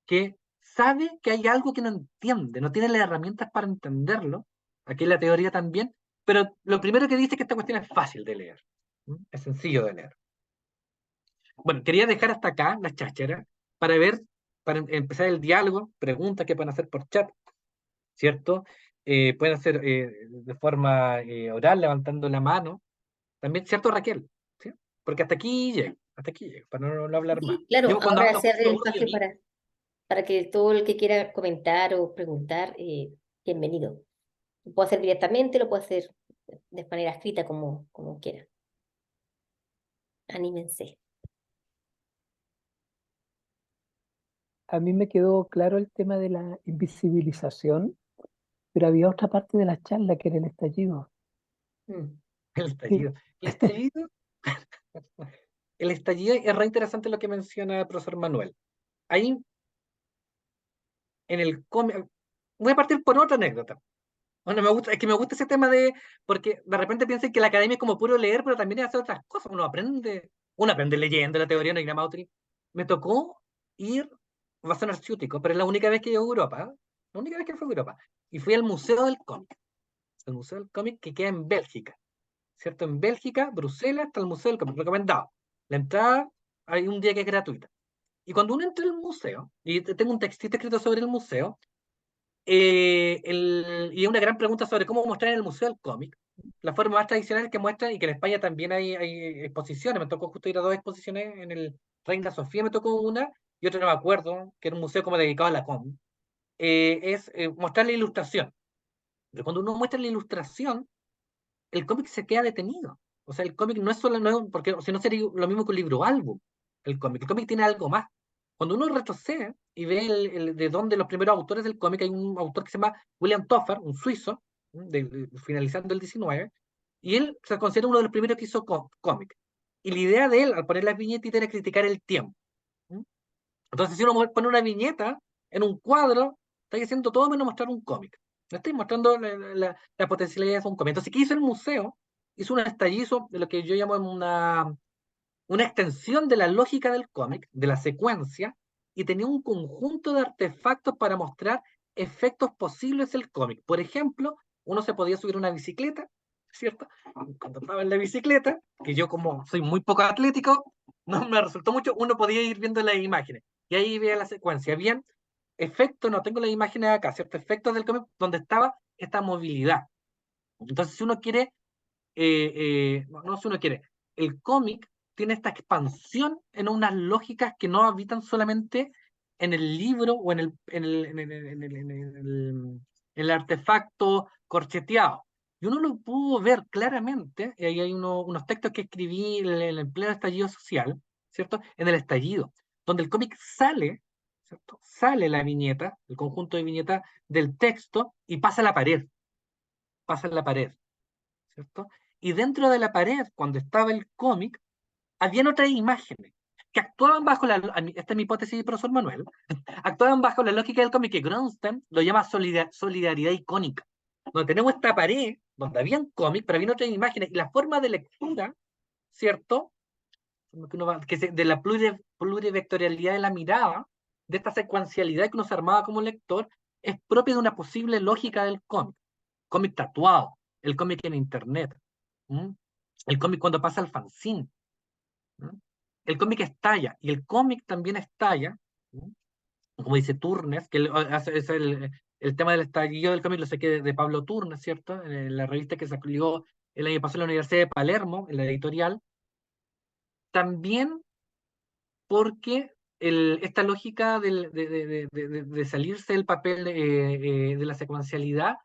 Que sabe que hay algo que no entiende, no tiene las herramientas para entenderlo, aquí la teoría también, pero lo primero que dice es que esta cuestión es fácil de leer, ¿no? Es sencillo de leer. Bueno, quería dejar hasta acá las chácharas para ver, para empezar el diálogo, preguntas que pueden hacer por chat, ¿cierto? Pueden hacer de forma oral, levantando la mano. También, ¿cierto, Raquel? ¿Sí? Porque hasta aquí llego, para no hablar más. Sí, claro, Yo cuando ahora hablo se abre mucho el aburro yo espacio mismo. para que todo el que quiera comentar o preguntar, bienvenido. Lo puedo hacer directamente, lo puedo hacer de manera escrita, como quiera. Anímense. A mí me quedó claro el tema de la invisibilización, pero había otra parte de la charla que era el estallido. Mm. El Sí, estallido. El estallido, el estallido es re interesante lo que menciona el profesor Manuel. Ahí, en el cómic, voy a partir por otra anécdota. Bueno, es que me gusta ese tema porque de repente piensan que la academia es como puro leer, pero también es hacer otras cosas. Uno aprende leyendo la teoría de Grammar. Me tocó ir, va a sonar ciútico, pero es la única vez que he ido a Europa, ¿eh? La única vez que fui a Europa. Y fui al Museo del Cómic. El Museo del Cómic que queda en Bélgica, ¿cierto? En Bélgica, Bruselas, está el Museo del Cómic, recomendado. La entrada hay un día que es gratuita. Y cuando uno entra al museo, y tengo un textito escrito sobre el museo, y una gran pregunta sobre cómo mostrar en el Museo del Cómic. La forma más tradicional que muestran, y que en España también hay exposiciones, me tocó justo ir a dos exposiciones, en el Reina Sofía me tocó una, y otra no me acuerdo, que era un museo como dedicado a la cómic, es mostrar la ilustración. Pero cuando uno muestra la ilustración, el cómic se queda detenido. O sea, el cómic no es solo, porque si no sería lo mismo que un libro álbum. El cómic tiene algo más. Cuando uno retrocede y ve de dónde los primeros autores del cómic, hay un autor que se llama William Topher, un suizo, finalizando el 19, y él se considera uno de los primeros que hizo cómic. Y la idea de él, al poner las viñetitas, era criticar el tiempo. ¿Mm? Entonces, si uno pone una viñeta en un cuadro, está haciendo todo menos mostrar un cómic. No estoy mostrando la potencialidad de un cómic. Entonces, ¿qué hizo el museo? Hizo un estallizo de lo que yo llamo una extensión de la lógica del cómic, de la secuencia, y tenía un conjunto de artefactos para mostrar efectos posibles del cómic. Por ejemplo, uno se podía subir a una bicicleta, ¿cierto? Cuando estaba en la bicicleta, que yo como soy muy poco atlético, no me resultó mucho, uno podía ir viendo las imágenes. Y ahí veía la secuencia. Bien, efectos, no tengo las imágenes acá, ¿cierto? Efectos del cómic donde estaba esta movilidad. Entonces, si uno quiere no si uno quiere, el cómic tiene esta expansión en unas lógicas que no habitan solamente en el libro o en el artefacto corcheteado. Y uno lo pudo ver claramente, y ahí hay unos textos que escribí en el pleno estallido social, ¿cierto? En el estallido, donde el cómic sale, ¿cierto? Sale la viñeta, el conjunto de viñetas del texto y pasa a la pared. ¿Cierto? Y dentro de la pared, cuando estaba el cómic, habían otras imágenes que actuaban bajo esta es mi hipótesis, profesor Manuel, actuaban bajo la lógica del cómic que Grunstein lo llama solidaridad icónica, donde tenemos esta pared, donde habían cómics, pero habían otras imágenes, y la forma de lectura, ¿cierto? De la plurivectorialidad de la mirada, de esta secuencialidad que uno se armaba como lector, es propia de una posible lógica del cómic tatuado, el cómic en internet. ¿Mm? el cómic cuando pasa al fanzine, ¿no? El cómic estalla, y el cómic también estalla, ¿no? Como dice Turnes, que es el tema del estallido del cómic lo saqué de Pablo Turnes, ¿cierto? En la revista que salió el año pasado en la Universidad de Palermo, en la editorial, también porque esta lógica de salirse del papel de la secuencialidad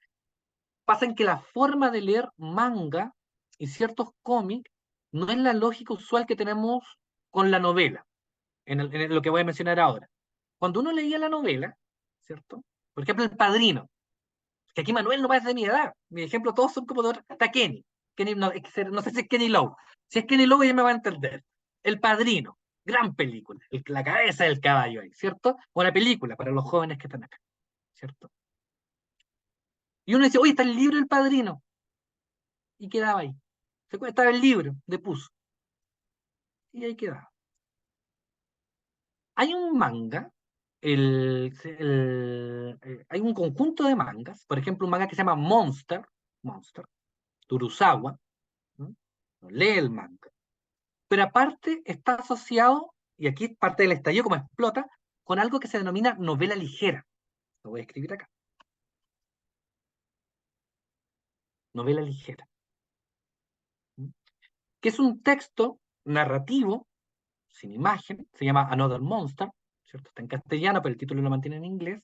pasa en que la forma de leer manga y ciertos cómics no es la lógica usual que tenemos con la novela, en lo que voy a mencionar ahora. Cuando uno leía la novela, ¿cierto? Por ejemplo, El Padrino, que aquí Manuel no es de mi edad, mi ejemplo, todos son como de otra, está Kenny, no, no sé si es Kenny Lowe, si es Kenny Lowe ya me va a entender. El Padrino, gran película, la cabeza del caballo ahí, ¿cierto? Buena película para los jóvenes que están acá, ¿cierto? Y uno dice, oye, está el libro del Padrino, y quedaba ahí. Estaba el libro de Puzo, y ahí quedaba. Hay un manga, hay un conjunto de mangas, por ejemplo, un manga que se llama Monster, Turusawa, ¿no? No lee el manga. Pero aparte está asociado, y aquí es parte del estallido como explota, con algo que se denomina novela ligera. Lo voy a escribir acá. Novela ligera. ¿Mm? Que es un texto narrativo, sin imagen, se llama Another Monster, ¿cierto? Está en castellano, pero el título lo mantiene en inglés,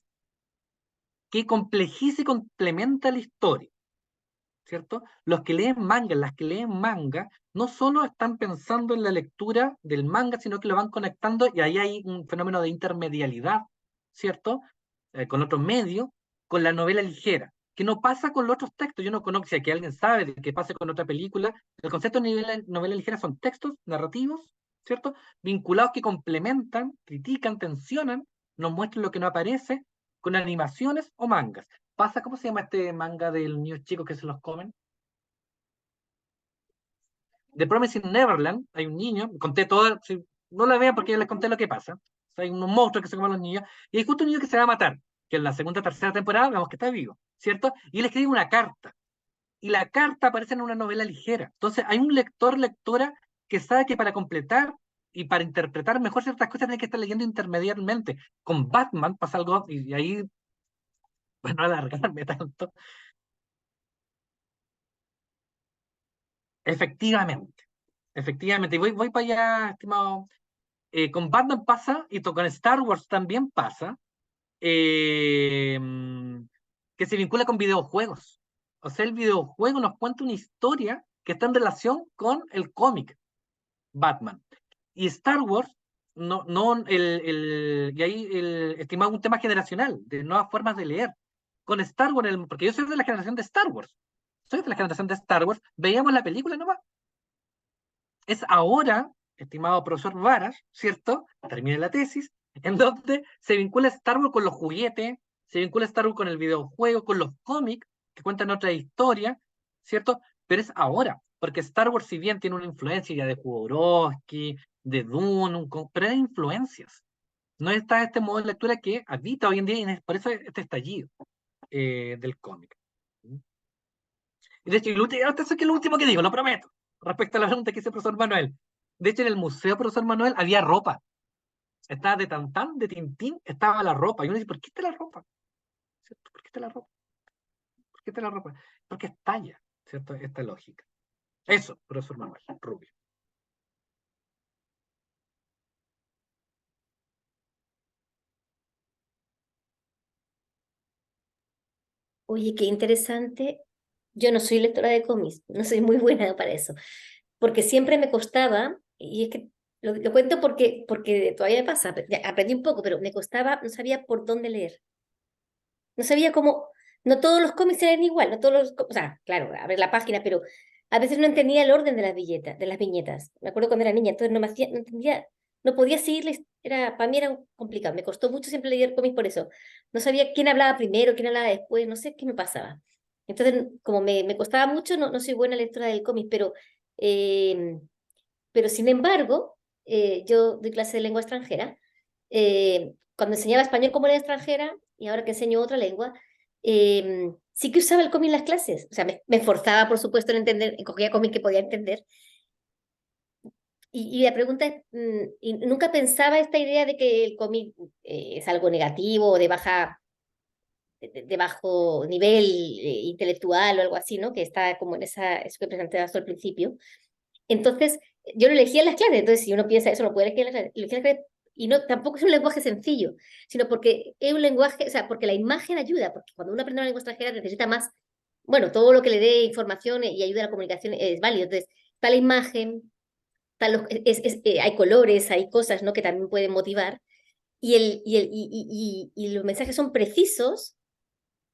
que complejiza y complementa la historia, ¿cierto? Los que leen manga, las que leen manga, no solo están pensando en la lectura del manga, sino que lo van conectando y ahí hay un fenómeno de intermedialidad, ¿cierto? Con otros medios, con la novela ligera, que no pasa con los otros textos. Yo no conozco, si aquí alguien sabe de que pase con otra película, el concepto de novela ligera son textos narrativos, ¿cierto? Vinculados que complementan, critican, tensionan, nos muestran lo que no aparece, con animaciones o mangas. Pasa, ¿cómo se llama este manga de los niños chicos que se los comen? The Promising Neverland, hay un niño, conté todo, si, no la vean porque ya les conté lo que pasa. Hay unos monstruos que se comen a los niños, y hay justo un niño que se va a matar, que en la segunda o tercera temporada vemos que está vivo, ¿cierto? Y él escribe una carta, y la carta aparece en una novela ligera. Entonces hay un lector, lectora, que sabe que para completar y para interpretar mejor ciertas cosas tiene que estar leyendo intermediariamente. Con Batman pasa algo, y ahí, bueno, alargarme tanto. Efectivamente, efectivamente. Y voy para allá, estimado. Con Batman pasa, y con Star Wars también pasa, eh, que se vincula con videojuegos. O sea, el videojuego nos cuenta una historia que está en relación con el cómic Batman. Y Star Wars, no, no, y ahí estimado un tema generacional, de nuevas formas de leer. Con Star Wars, porque yo soy de la generación de Star Wars. Soy de la generación de Star Wars, veíamos la película nomás. Es ahora, estimado profesor Varas, ¿cierto? Termine la tesis, en donde se vincula Star Wars con los juguetes, se vincula Star Wars con el videojuego, con los cómics, que cuentan otra historia, ¿cierto? Pero es ahora, porque Star Wars, si bien tiene una influencia ya de Jodorowsky, de Dune, pero hay influencias. No está este modo de lectura que habita hoy en día, y por eso este estallido del cómic. Y de hecho, esto es lo último que digo, lo prometo, respecto a la pregunta que hizo el profesor Manuel. De hecho, en el museo, profesor Manuel, había ropa. Estaba de Tantán, de Tintín, estaba la ropa. Y uno dice, ¿por qué está la ropa? ¿Cierto? ¿Por qué está la ropa? ¿Por qué está la ropa? Porque estalla, ¿cierto? Esta lógica. Eso, profesor Manuel Rubio. Oye, qué interesante. Yo no soy lectora de cómics, no soy muy buena para eso, porque siempre me costaba, y es que lo cuento porque todavía me pasa, ya aprendí un poco, pero me costaba, no sabía por dónde leer. No sabía cómo, no todos los cómics eran igual, no todos o sea, claro, abrir la página, pero a veces no entendía el orden de las de las viñetas. Me acuerdo cuando era niña, entonces no entendía, no podía seguirles, para mí era complicado, me costó mucho siempre leer cómics por eso. No sabía quién hablaba primero, quién hablaba después, no sé qué me pasaba. Entonces, como me costaba mucho, no soy buena lectora del cómic, eh, pero sin embargo, yo doy clase de lengua extranjera. Cuando enseñaba español como lengua extranjera y ahora que enseño otra lengua, sí que usaba el cómic en las clases. O sea, me esforzaba, por supuesto, en entender, cogía cómic que podía entender y la pregunta es, ¿y nunca pensaba esta idea de que el cómic es algo negativo o de bajo nivel intelectual o algo así, ¿no? Que está como en eso que presentaste al principio. Entonces, yo lo elegía en las clases, entonces si uno piensa eso, lo puede elegir en las clases, elegí en las clases, y no, tampoco es un lenguaje sencillo, sino porque es un lenguaje, o sea, porque la imagen ayuda, porque cuando uno aprende una lengua extranjera necesita más, bueno, todo lo que le dé información y ayuda a la comunicación es válido, entonces, está la imagen, hay colores, hay cosas, ¿no? Que también pueden motivar, y los mensajes son precisos,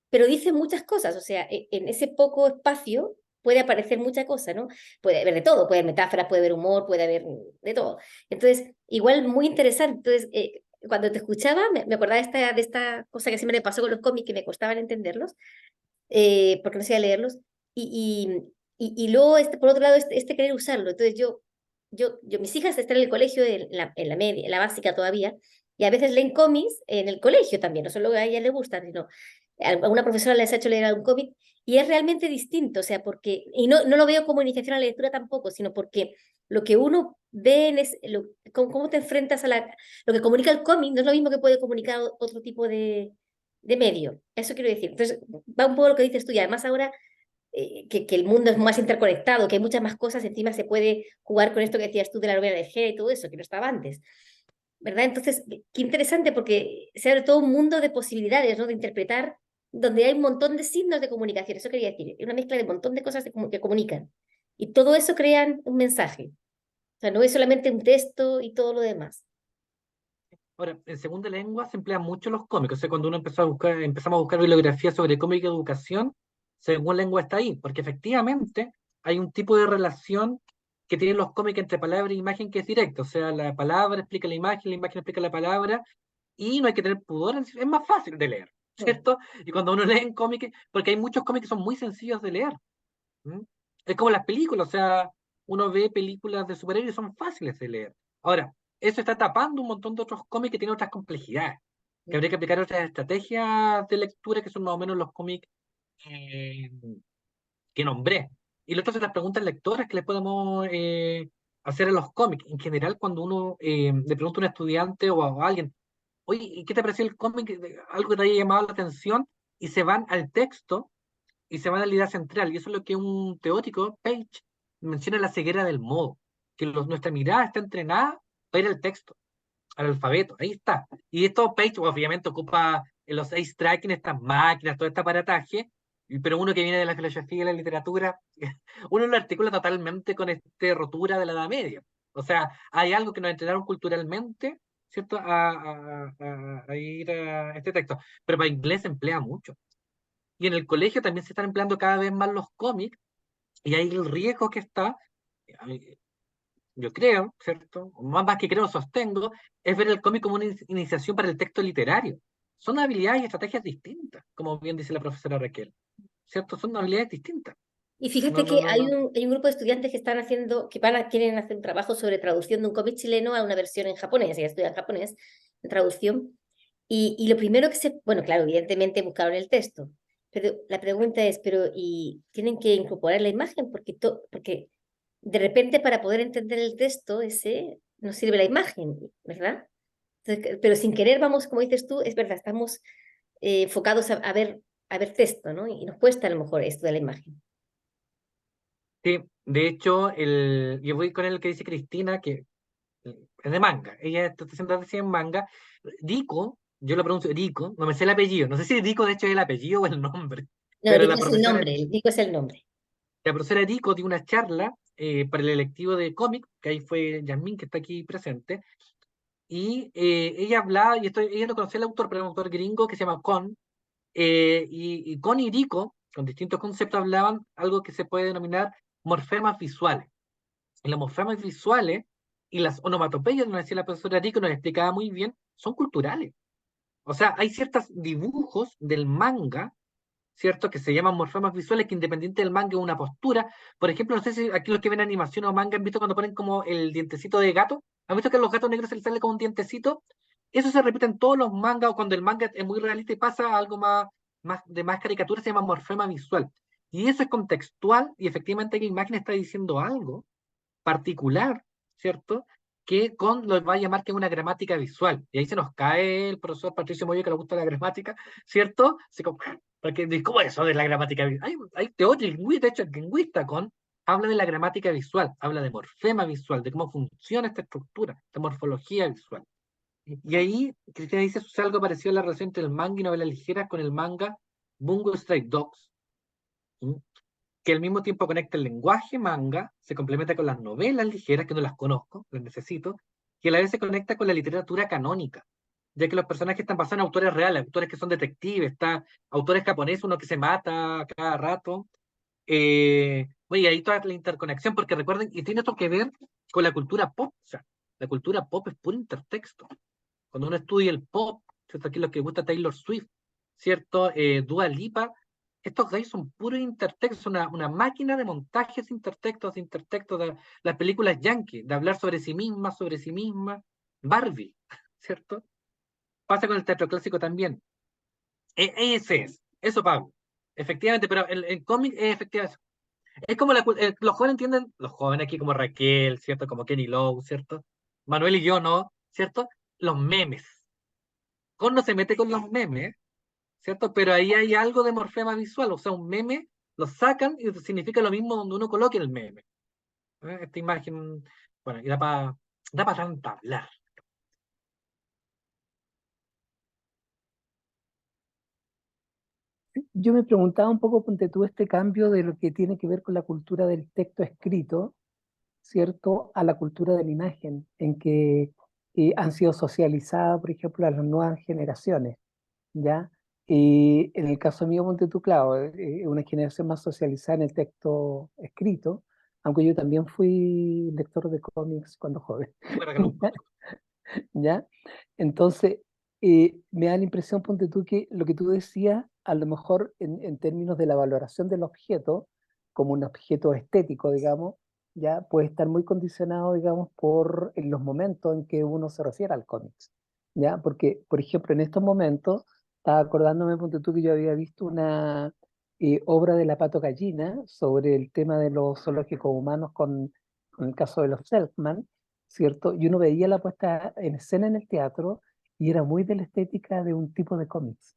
pero dice muchas cosas, o sea, en ese poco espacio puede aparecer mucha cosa, ¿no? Puede haber de todo, puede haber metáforas, puede haber humor, puede haber de todo. Entonces, igual muy interesante. Entonces, cuando te escuchaba, me acordaba de esta cosa que siempre me pasó con los cómics, que me costaban entenderlos, porque no sabía leerlos, y luego, por otro lado, querer usarlo. Entonces, mis hijas están en el colegio, en la media, en la básica todavía, y a veces leen cómics en el colegio también, no solo a ellas les gustan, sino a una profesora les ha hecho leer algún cómic, y es realmente distinto, o sea, porque, y no lo veo como iniciación a la lectura tampoco, sino porque lo que uno ve cómo te enfrentas lo que comunica el cómic, no es lo mismo que puede comunicar otro tipo de medio, eso quiero decir. Entonces, va un poco lo que dices tú, y además ahora que el mundo es más interconectado, que hay muchas más cosas, encima se puede jugar con esto que decías tú de la novela de G y todo eso, que no estaba antes, ¿verdad? Entonces, qué interesante porque se abre todo un mundo de posibilidades, ¿no? De interpretar, donde hay un montón de signos de comunicación, eso quería decir, una mezcla de un montón de cosas que comunican. Y todo eso crean un mensaje. O sea, no es solamente un texto y todo lo demás. Ahora, en segunda lengua se emplean mucho los cómics. O sea, cuando uno empezamos a buscar bibliografía sobre cómic y educación, según lengua está ahí, porque efectivamente hay un tipo de relación que tienen los cómics entre palabra e imagen que es directo. O sea, la palabra explica la imagen explica la palabra, y no hay que tener pudor, es más fácil de leer, Mm. ¿cierto? Y cuando uno lee en cómics, porque hay muchos cómics que son muy sencillos de leer. ¿Mm? Es como las películas, o sea, uno ve películas de superhéroes y son fáciles de leer. Ahora, eso está tapando un montón de otros cómics que tienen otras complejidades, que habría que aplicar otras estrategias de lectura que son más o menos los cómics eh, que nombré. Y lo otro son las preguntas lectoras que le podemos hacer a los cómics. En general, cuando uno le pregunta a un estudiante o a alguien, oye, ¿y qué te pareció el cómic? Algo que te haya llamado la atención, y se van al texto y se van a la idea central. Y eso es lo que un teórico, Page, menciona la ceguera del modo, que nuestra mirada está entrenada para ir al texto, al alfabeto, ahí está. Y esto Page obviamente ocupa los ace tracking, estas máquinas, todo este aparataje, pero uno que viene de la filosofía y la literatura, uno lo articula totalmente con esta rotura de la Edad Media. O sea, hay algo que nos entrenaron culturalmente, ¿cierto? A ir a este texto. Pero para inglés se emplea mucho. Y en el colegio también se están empleando cada vez más los cómics, y ahí el riesgo que está, a mí, yo creo, ¿cierto? O más que creo, sostengo, es ver el cómic como una iniciación para el texto literario. Son habilidades y estrategias distintas, como bien dice la profesora Raquel, ¿cierto? Son habilidades distintas. Y No, fíjate no, que no, hay no. un grupo de estudiantes que están haciendo, quieren hacer un trabajo sobre traducción de un cómic chileno a una versión en japonés, ya estudian japonés, de traducción. Y lo primero bueno, claro, evidentemente buscaron el texto, pero la pregunta es, ¿y tienen que incorporar la imagen? Porque de repente para poder entender el texto ese nos sirve la imagen, ¿verdad? Entonces, pero sin querer vamos, como dices tú, es verdad, estamos enfocados a ver texto, ¿no? Y nos cuesta a lo mejor esto de la imagen. Sí, de hecho, yo voy con el que dice Cristina, que es de manga. Ella está haciendo recién manga. Rico, yo lo pronuncio Rico, no me sé el apellido. No sé si Rico de hecho es el apellido o el nombre. No, Pero digo es el nombre, digo es el nombre. la profesora Rico dio una charla para el electivo de cómic, que ahí fue Yasmín, que está aquí presente, y ella hablaba, ella no conocía al autor, pero era un autor gringo que se llama Con, y Con y Rico, con distintos conceptos, hablaban algo que se puede denominar morfemas visuales. Y los morfemas visuales y las onomatopeyas, nos decía la profesora Rico, nos explicaba muy bien, son culturales. O sea, hay ciertos dibujos del manga, ¿cierto? Que se llaman morfemas visuales, que independiente del manga es una postura. Por ejemplo, no sé si aquí los que ven animación o manga han visto cuando ponen como el dientecito de gato. ¿Han visto que a los gatos negros se les sale como un dientecito? Eso se repite en todos los mangas, o cuando el manga es muy realista y pasa a algo más caricatura, se llama morfema visual. Y eso es contextual, y efectivamente la imagen está diciendo algo particular ¿cierto? Que con lo va a llamar que es una gramática visual. Y ahí se nos cae el profesor Patricio Moyo, que le gusta la gramática, ¿cierto? Porque, ¿cómo es eso de la gramática visual? Hay teoría lingüista, de hecho, el lingüista habla de la gramática visual, habla de morfema visual, de cómo funciona esta estructura, esta morfología visual. Y ahí Cristina dice, eso es algo parecido a la relación entre el manga y novelas ligeras con el manga Bungo Stray Dogs, ¿sí? Que al mismo tiempo conecta el lenguaje manga, se complementa con las novelas ligeras, que no las conozco, las necesito, y a la vez se conecta con la literatura canónica, ya que los personajes están basados en autores reales, autores que son detectives, está autores japoneses, uno que se mata a cada rato. Oye, ahí toda la interconexión, porque recuerden, y tiene esto que ver con la cultura pop, o sea, la cultura pop es puro intertexto. Cuando uno estudia el pop, ¿cierto? Aquí lo que gusta Taylor Swift, ¿cierto? Dua Lipa, estos gays son puros intertextos, una máquina de montajes intertextos de las películas yankee, de hablar sobre sí misma, Barbie, ¿cierto? Pasa con el teatro clásico también. Ese es, eso Pablo, efectivamente, pero el cómic es efectivamente, es como los jóvenes entienden, los jóvenes aquí como Raquel, ¿cierto? Como Kenny Lowe, ¿cierto? Manuel y yo no, ¿cierto? Los memes. Con no se mete con los memes, ¿cierto? Pero ahí hay algo de morfema visual, o sea, un meme lo sacan y significa lo mismo donde uno coloque el meme. Esta imagen, bueno, y da para tanto hablar. Yo me preguntaba un poco, ponte tú, este cambio de lo que tiene que ver con la cultura del texto escrito, ¿cierto? A la cultura de la imagen, en que han sido socializadas, por ejemplo, a las nuevas generaciones, ¿ya? Y en el caso mío, ponte tú, claro, una generación más socializada en el texto escrito, aunque yo también fui lector de cómics cuando joven. Bueno, que no. ¿Ya? Entonces, me da la impresión, ponte tú, que lo que tú decías, a lo mejor en términos de la valoración del objeto, como un objeto estético, digamos, ya puede estar muy condicionado, digamos, por en los momentos en que uno se refiere al cómics, ¿ya? Porque, por ejemplo, en estos momentos, estaba acordándome, ponte tú, que yo había visto una obra de la Pato Gallina sobre el tema de los zoológicos humanos con el caso de los Selkman, ¿cierto? Y uno veía la puesta en escena en el teatro y era muy de la estética de un tipo de cómics,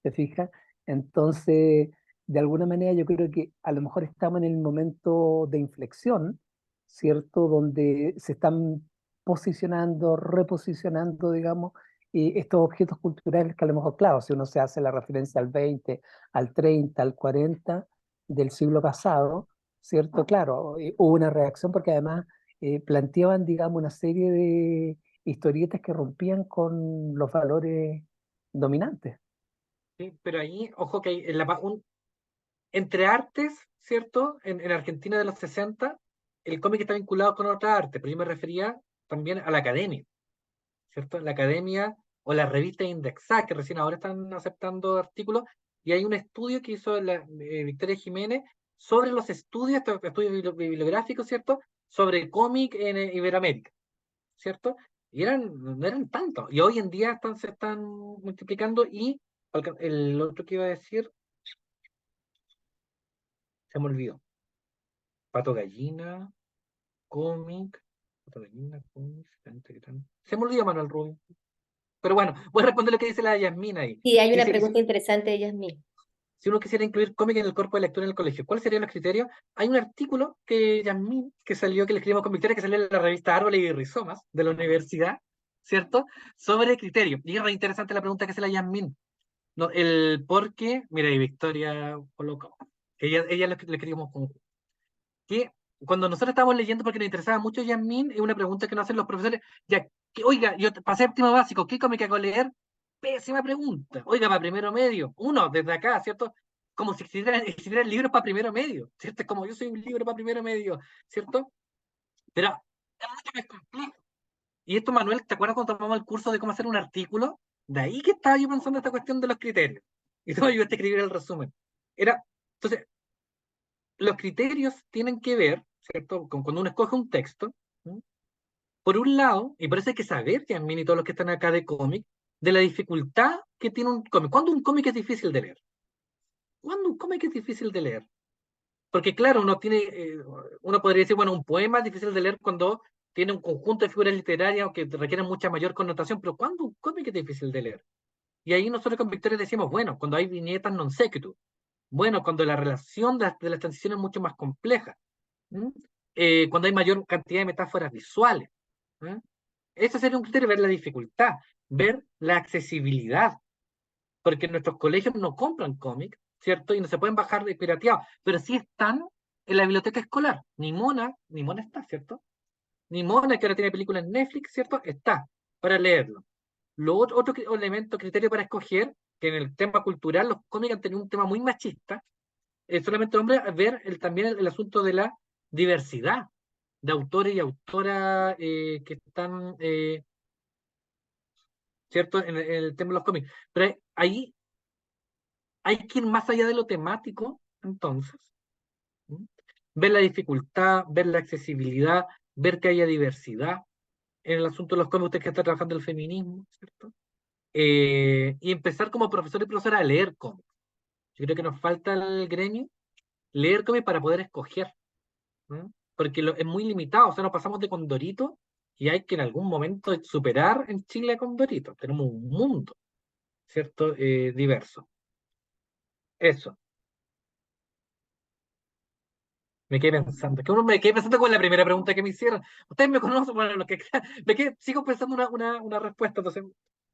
¿te fijas? Entonces, de alguna manera yo creo que a lo mejor estamos en el momento de inflexión, ¿cierto? Donde se están posicionando, reposicionando, digamos, estos objetos culturales que a lo mejor, claro, si uno se hace la referencia al 20, al 30, al 40 del siglo pasado, ¿cierto? Claro, hubo una reacción porque además planteaban, digamos, una serie de historietas que rompían con los valores dominantes. Sí, pero ahí, ojo que hay entre artes, ¿cierto? En Argentina de los 60, el cómic está vinculado con otra arte, pero yo me refería también a la academia, ¿cierto? La academia o las revistas indexadas, que recién ahora están aceptando artículos, y hay un estudio que hizo Victoria Jiménez sobre los estudios bibliográficos, ¿cierto? Sobre cómic en Iberoamérica, ¿cierto? Y no eran tantos, y hoy en día se están multiplicando, y el otro que iba a decir, se me olvidó. Pato Gallina, cómic, Pato Gallina, cómic, se me olvidó Manuel Rubio. Pero bueno, voy a responder lo que dice la Yasmina ahí. Y hay una Dice, pregunta interesante de Yasmín. si uno quisiera incluir cómic en el cuerpo de lectura en el colegio, ¿cuáles serían los criterios? Hay un artículo que Yasmín, que salió, que le escribimos con Victoria, que salió en la revista Árboles y Rizomas de la universidad, ¿cierto? Sobre criterios. Y es re interesante la pregunta que hace la Yasmín. No, el por qué, mira, y Victoria colocó. Ella le escribimos con que cuando nosotros estábamos leyendo, porque nos interesaba mucho Yasmín, es una pregunta que nos hacen los profesores, ya, que, oiga, yo para séptimo básico, ¿qué cómic hago leer? Pésima pregunta. Oiga, para primero medio, uno, desde acá, ¿cierto? Como si existieran libros para primero medio, ¿cierto? Es como yo soy un libro para primero medio, ¿cierto? Pero es mucho más complejo. Y esto, Manuel, ¿te acuerdas cuando tomamos el curso de cómo hacer un artículo? De ahí que estaba yo pensando esta cuestión de los criterios. Y tú me ayudaste a escribir el resumen. Entonces, los criterios tienen que ver, ¿cierto? Con cuando uno escoge un texto, ¿no? Por un lado, y por eso hay que saber, Yasmin y todos los que están acá de cómic, de la dificultad que tiene un cómic. ¿Cuándo un cómic es difícil de leer? ¿Cuándo un cómic es difícil de leer? Porque claro, uno podría decir, bueno, un poema es difícil de leer cuando tiene un conjunto de figuras literarias que requieren mucha mayor connotación, pero ¿cuándo un cómic es difícil de leer? Y ahí nosotros con Victoria decimos, bueno, cuando hay viñetas non sequitur, bueno, cuando la relación de las transiciones es mucho más compleja, ¿m? Cuando hay mayor cantidad de metáforas visuales. ¿M? Ese sería un criterio, ver la dificultad, ver la accesibilidad, porque nuestros colegios no compran cómics, ¿cierto? Y no se pueden bajar de pirateados, pero sí están en la biblioteca escolar. Ni Mona está, ¿cierto? Ni Mona, que ahora tiene películas en Netflix, ¿cierto? Está para leerlo. Otro elemento, criterio para escoger, que en el tema cultural los cómics han tenido un tema muy machista, solamente hombre, ver también el asunto de la diversidad de autores y autoras que están, ¿cierto?, en el tema de los cómics. Pero ahí hay que ir más allá de lo temático, entonces. ¿Mm? Ver la dificultad, ver la accesibilidad, ver que haya diversidad en el asunto de los cómics, usted que está trabajando el feminismo, ¿cierto? Y empezar como profesor y profesora a leer cómics. Yo creo que nos falta el gremio leer cómics para poder escoger, ¿no? Porque es muy limitado, o sea, nos pasamos de Condorito y hay que en algún momento superar en Chile a Condorito. Tenemos un mundo, ¿cierto? Diverso. Eso, me quedé pensando. Que uno me quedé pensando con la primera pregunta que me hicieron. Ustedes me conocen, bueno, lo que sigo pensando una respuesta, entonces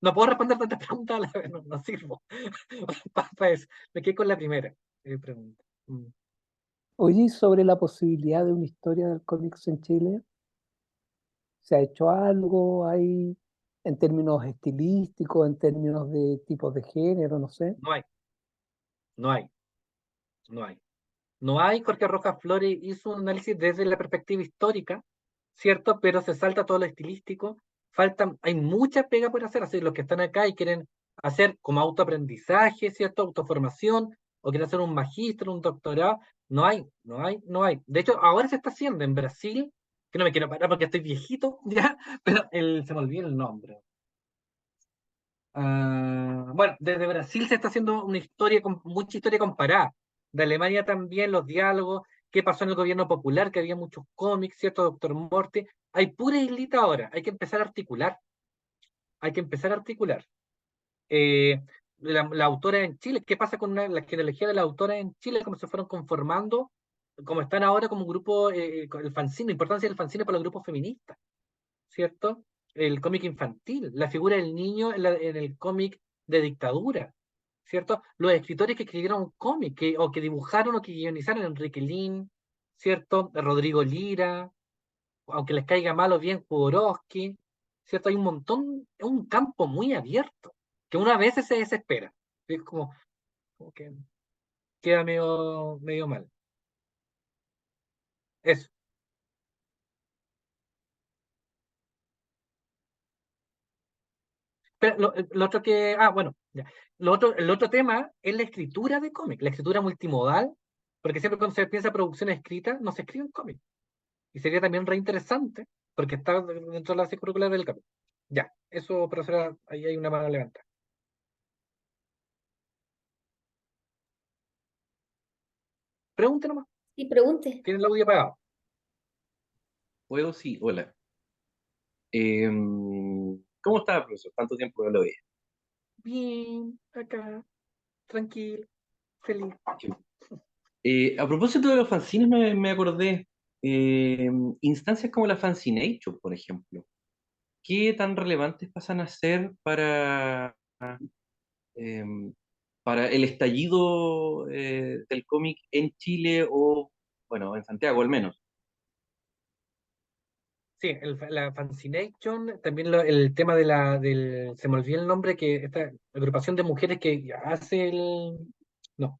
no puedo responder tantas preguntas a la vez, no sirvo para eso. Me quedé con la primera pregunta. Mm. Oye, ¿y sobre la posibilidad de una historia del cómics en Chile? ¿Se ha hecho algo ahí en términos estilísticos, en términos de tipos de género, no sé? No hay, no hay, no hay. No hay. Jorge Rojas Flores hizo un análisis desde la perspectiva histórica, ¿cierto? Pero se salta todo lo estilístico. Hay mucha pega por hacer, así los que están acá y quieren hacer como autoaprendizaje, ¿cierto? Autoformación, o quieren hacer un magíster, un doctorado. No hay, no hay, no hay. De hecho, ahora se está haciendo en Brasil, que no me quiero parar porque estoy viejito, ya, pero se me olvidó el nombre. Bueno, desde Brasil se está haciendo una historia, mucha historia comparada. De Alemania también, los diálogos, qué pasó en el gobierno popular, que había muchos cómics, ¿cierto? Doctor Morte. Hay pura islita ahora, hay que empezar a articular, hay que empezar a articular. Eh, la autora en Chile, ¿qué pasa con la genealogía de la autora en Chile? ¿Cómo se fueron conformando? ¿Cómo están ahora como grupo, con el fanzine, la importancia del fanzine para los grupos feministas, ¿cierto? El cómic infantil, la figura del niño en el cómic de dictadura, ¿cierto? Los escritores que escribieron cómic, o que dibujaron o que guionizaron, Enrique Lin, ¿cierto? Rodrigo Lira, aunque les caiga mal o bien, Jodorowsky, ¿cierto? Hay un montón, es un campo muy abierto, que una vez se desespera, es como que queda medio mal. Eso. Pero lo otro bueno, ya. El otro tema es la escritura de cómic, la escritura multimodal, porque siempre cuando se piensa producción escrita, no se escribe en cómic. Y sería también re interesante, porque está dentro de la base curricular del cómic. Ya, eso, profesora, ahí hay una mano levantada. Pregunte nomás, Sí, pregunte. tiene el audio apagado. Puedo, sí, hola. ¿Cómo está, profesor? Tanto tiempo que lo veía. Bien, acá, tranquilo, feliz. A propósito de los fanzines, me acordé. Instancias como la Fancination, por ejemplo. ¿Qué tan relevantes pasan a ser em, para el estallido del cómic en Chile o, bueno, en Santiago al menos? Sí, la Fancination, también el tema se me olvidó el nombre, que esta agrupación de mujeres que hace no,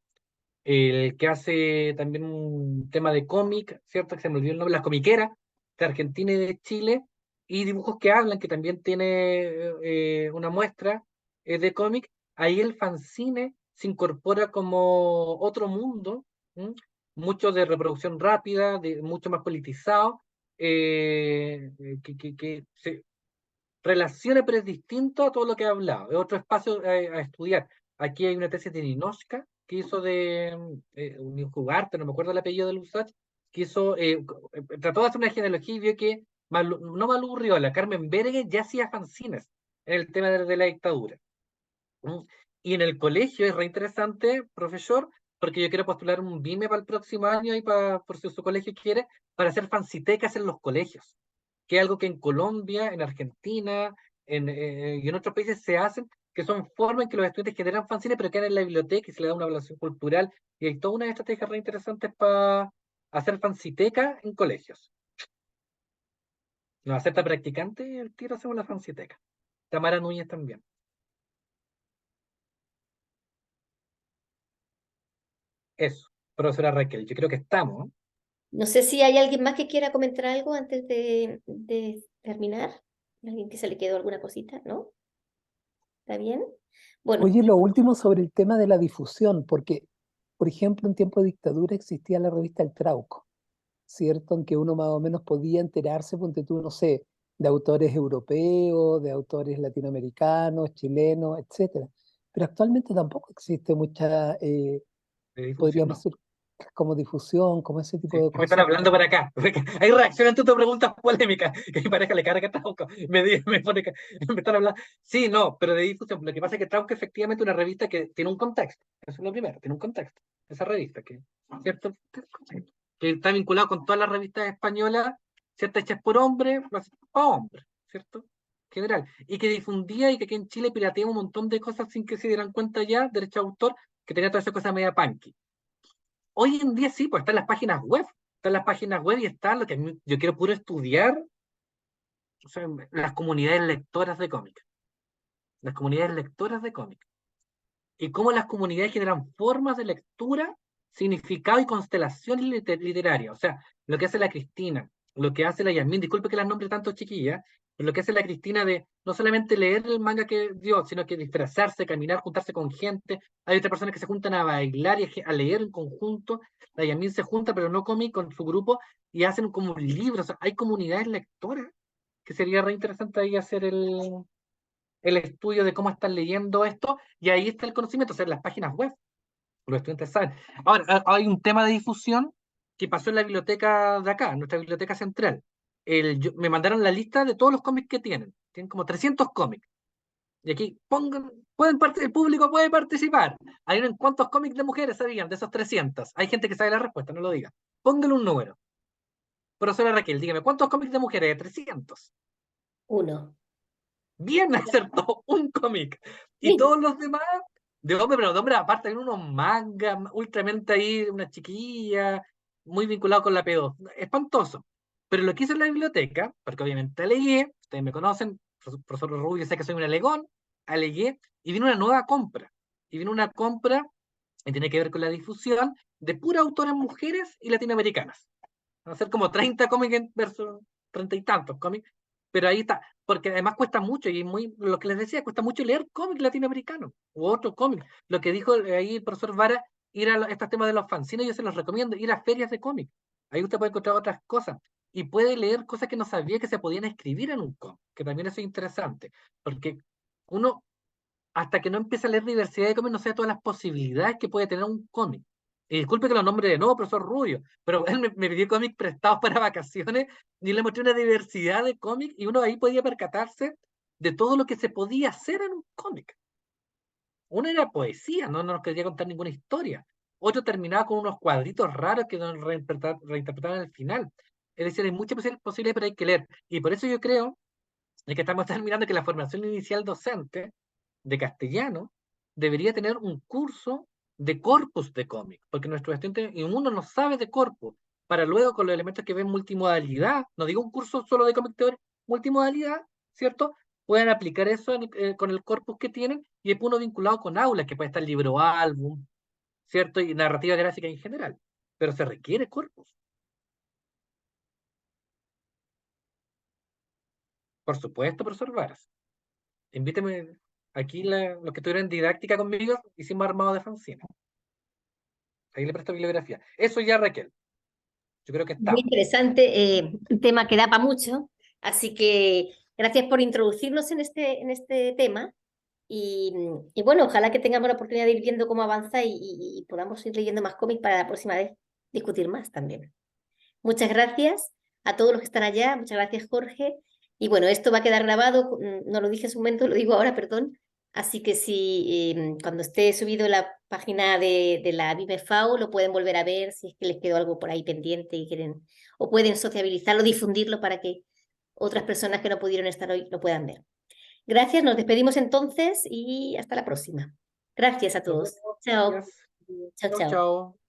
el que hace también un tema de cómic, ¿cierto? Que se me olvidó el nombre, las comiqueras de Argentina y de Chile, y dibujos que hablan, que también tiene una muestra de cómic. Ahí el fanzine se incorpora como otro mundo, ¿m? Mucho de reproducción rápida, mucho más politizado, que se relaciona, pero es distinto a todo lo que he hablado. Es otro espacio a estudiar. Aquí hay una tesis de Ninochka que hizo de un Ugarte, no me acuerdo el apellido del Usach, que hizo, trató de hacer una genealogía y vio que no Malú Urriola, Carmen Bergen ya hacía fanzines en el tema de la dictadura. Y en el colegio es re interesante, profesor, porque yo quiero postular un BIME para el próximo año y por si su colegio quiere, para hacer fancitecas en los colegios, que es algo que en Colombia, en Argentina y en otros países se hacen, que son formas en que los estudiantes generan fanzines, pero quedan en la biblioteca y se le da una evaluación cultural. Y hay toda una estrategia re interesante para hacer fancitecas en colegios. Nos acepta practicante, el tiro hacemos la fanciteca. Tamara Núñez también. Eso, profesora Raquel, yo creo que estamos. No sé si hay alguien más que quiera comentar algo antes de terminar. ¿Alguien que se le quedó alguna cosita? ¿No? ¿Está bien? Bueno, Oye, lo último sobre el tema de la difusión, porque, por ejemplo, en tiempo de dictadura existía la revista El Trauco, ¿cierto? En que uno más o menos podía enterarse, ponte tú, no sé, de autores europeos, de autores latinoamericanos, chilenos, etcétera. Pero actualmente tampoco existe mucha, De difusión, podríamos no. decir, como difusión, como ese tipo Sí, de me están cosas. hablando por acá. Hay reacción ante tu preguntas polémicas. Que mi pareja le carga Trauco. Me pone, me están hablando. Sí, no, pero de difusión. Lo que pasa es que Trauco efectivamente es una revista que tiene un contexto. Eso es lo primero, tiene un contexto. Esa revista, ¿cierto? Que está vinculado con todas las revistas españolas, ¿cierto? Hechas por hombres, para hombres, ¿cierto? General. Y que difundía y que aquí en Chile pirateaba un montón de cosas sin que se dieran cuenta ya, derecho de autor, que tenía todas esas cosas media punky. Hoy en día sí, pues están las páginas web. Están las páginas web y está lo que yo quiero puro estudiar, o sea, las comunidades lectoras de cómics. Las comunidades lectoras de cómics. Y cómo las comunidades generan formas de lectura, significado y constelaciones literarias. O sea, lo que hace la Cristina, lo que hace la Yasmín, disculpe que las nombre tanto chiquillas, pero lo que hace la Cristina de no solamente leer el manga que dio, sino que disfrazarse, caminar, juntarse con gente. Hay otras personas que se juntan a bailar y a leer en conjunto. La Yasmín se junta, pero no cómic, con su grupo y hacen como un libro. O sea, hay comunidades lectoras que sería re interesante ahí hacer el estudio de cómo están leyendo esto, y ahí está el conocimiento, o sea, en las páginas web, los estudiantes saben. Ahora, hay un tema de difusión que pasó en la biblioteca de acá, nuestra biblioteca central. Me mandaron la lista de todos los cómics que tienen como 300 cómics, y aquí el público puede participar. Hay en cuántos cómics de mujeres sabían de esos 300. Hay gente que sabe la respuesta, no lo diga. Póngale un número. Profesora Raquel, dígame, ¿cuántos cómics de mujeres? De 300. uno. Bien, acertó un cómic. Y Sí. todos los demás, de hombre, pero de hombre, aparte hay unos mangas, ultramente ahí, una chiquilla, muy vinculado con la pedo. Espantoso. Pero lo que hice en la biblioteca, porque obviamente alegué, ustedes me conocen, profesor Rubio, sé que soy un alegón, alegué, y vino una nueva compra. Y vino una compra, y tiene que ver con la difusión, de puras autoras mujeres y latinoamericanas. Van a ser como 30 cómics versus 30 y tantos cómics, pero ahí está, porque además cuesta mucho, y lo que les decía, cuesta mucho leer cómics latinoamericanos u otros cómics. Lo que dijo ahí el profesor Vara, ir a estos temas de los fanzines, yo se los recomiendo, ir a ferias de cómics. Ahí usted puede encontrar otras cosas y puede leer cosas que no sabía que se podían escribir en un cómic, que también eso es interesante, porque uno, hasta que no empieza a leer diversidad de cómics, no sabe todas las posibilidades que puede tener un cómic. Y disculpe que lo nombre de nuevo, profesor Rubio, pero él me pidió cómics prestados para vacaciones y le mostré una diversidad de cómics y uno ahí podía percatarse de todo lo que se podía hacer en un cómic. Uno era poesía, no nos quería contar ninguna historia. Otro terminaba con unos cuadritos raros que nos reinterpretaban al final. Es decir, hay muchas posibilidades, pero hay que leer. Y por eso yo creo que estamos terminando que la formación inicial docente de castellano debería tener un curso de corpus de cómic, porque nuestros estudiantes, y uno no sabe de corpus, para luego con los elementos que ven multimodalidad, no digo un curso solo de cómic teoría, multimodalidad, ¿cierto? Pueden aplicar eso con el corpus que tienen y es uno vinculado con aulas, que puede estar libro álbum, ¿cierto? Y narrativa gráfica en general, pero se requiere corpus. Por supuesto, profesor Varas. Invíteme aquí los que estuvieron en didáctica conmigo, hicimos armado de fanzine. Ahí le presto bibliografía. Eso ya, Raquel. Yo creo que Muy estamos. interesante, un tema que da para mucho, así que gracias por introducirnos en este tema y bueno, ojalá que tengamos la oportunidad de ir viendo cómo avanza y podamos ir leyendo más cómics para la próxima vez discutir más también. Muchas gracias, a todos los que están allá. Muchas gracias, Jorge. Y bueno, esto va a quedar grabado, no lo dije en su momento, lo digo ahora, perdón. Así que si cuando esté subido la página de la BIMEFAO lo pueden volver a ver si es que les quedó algo por ahí pendiente y quieren, o pueden sociabilizarlo, difundirlo para que otras personas que no pudieron estar hoy lo puedan ver. Gracias, nos despedimos entonces y hasta la próxima. Gracias a Nos todos. vemos. Chao. Gracias. Chao, Chao, chao. chao.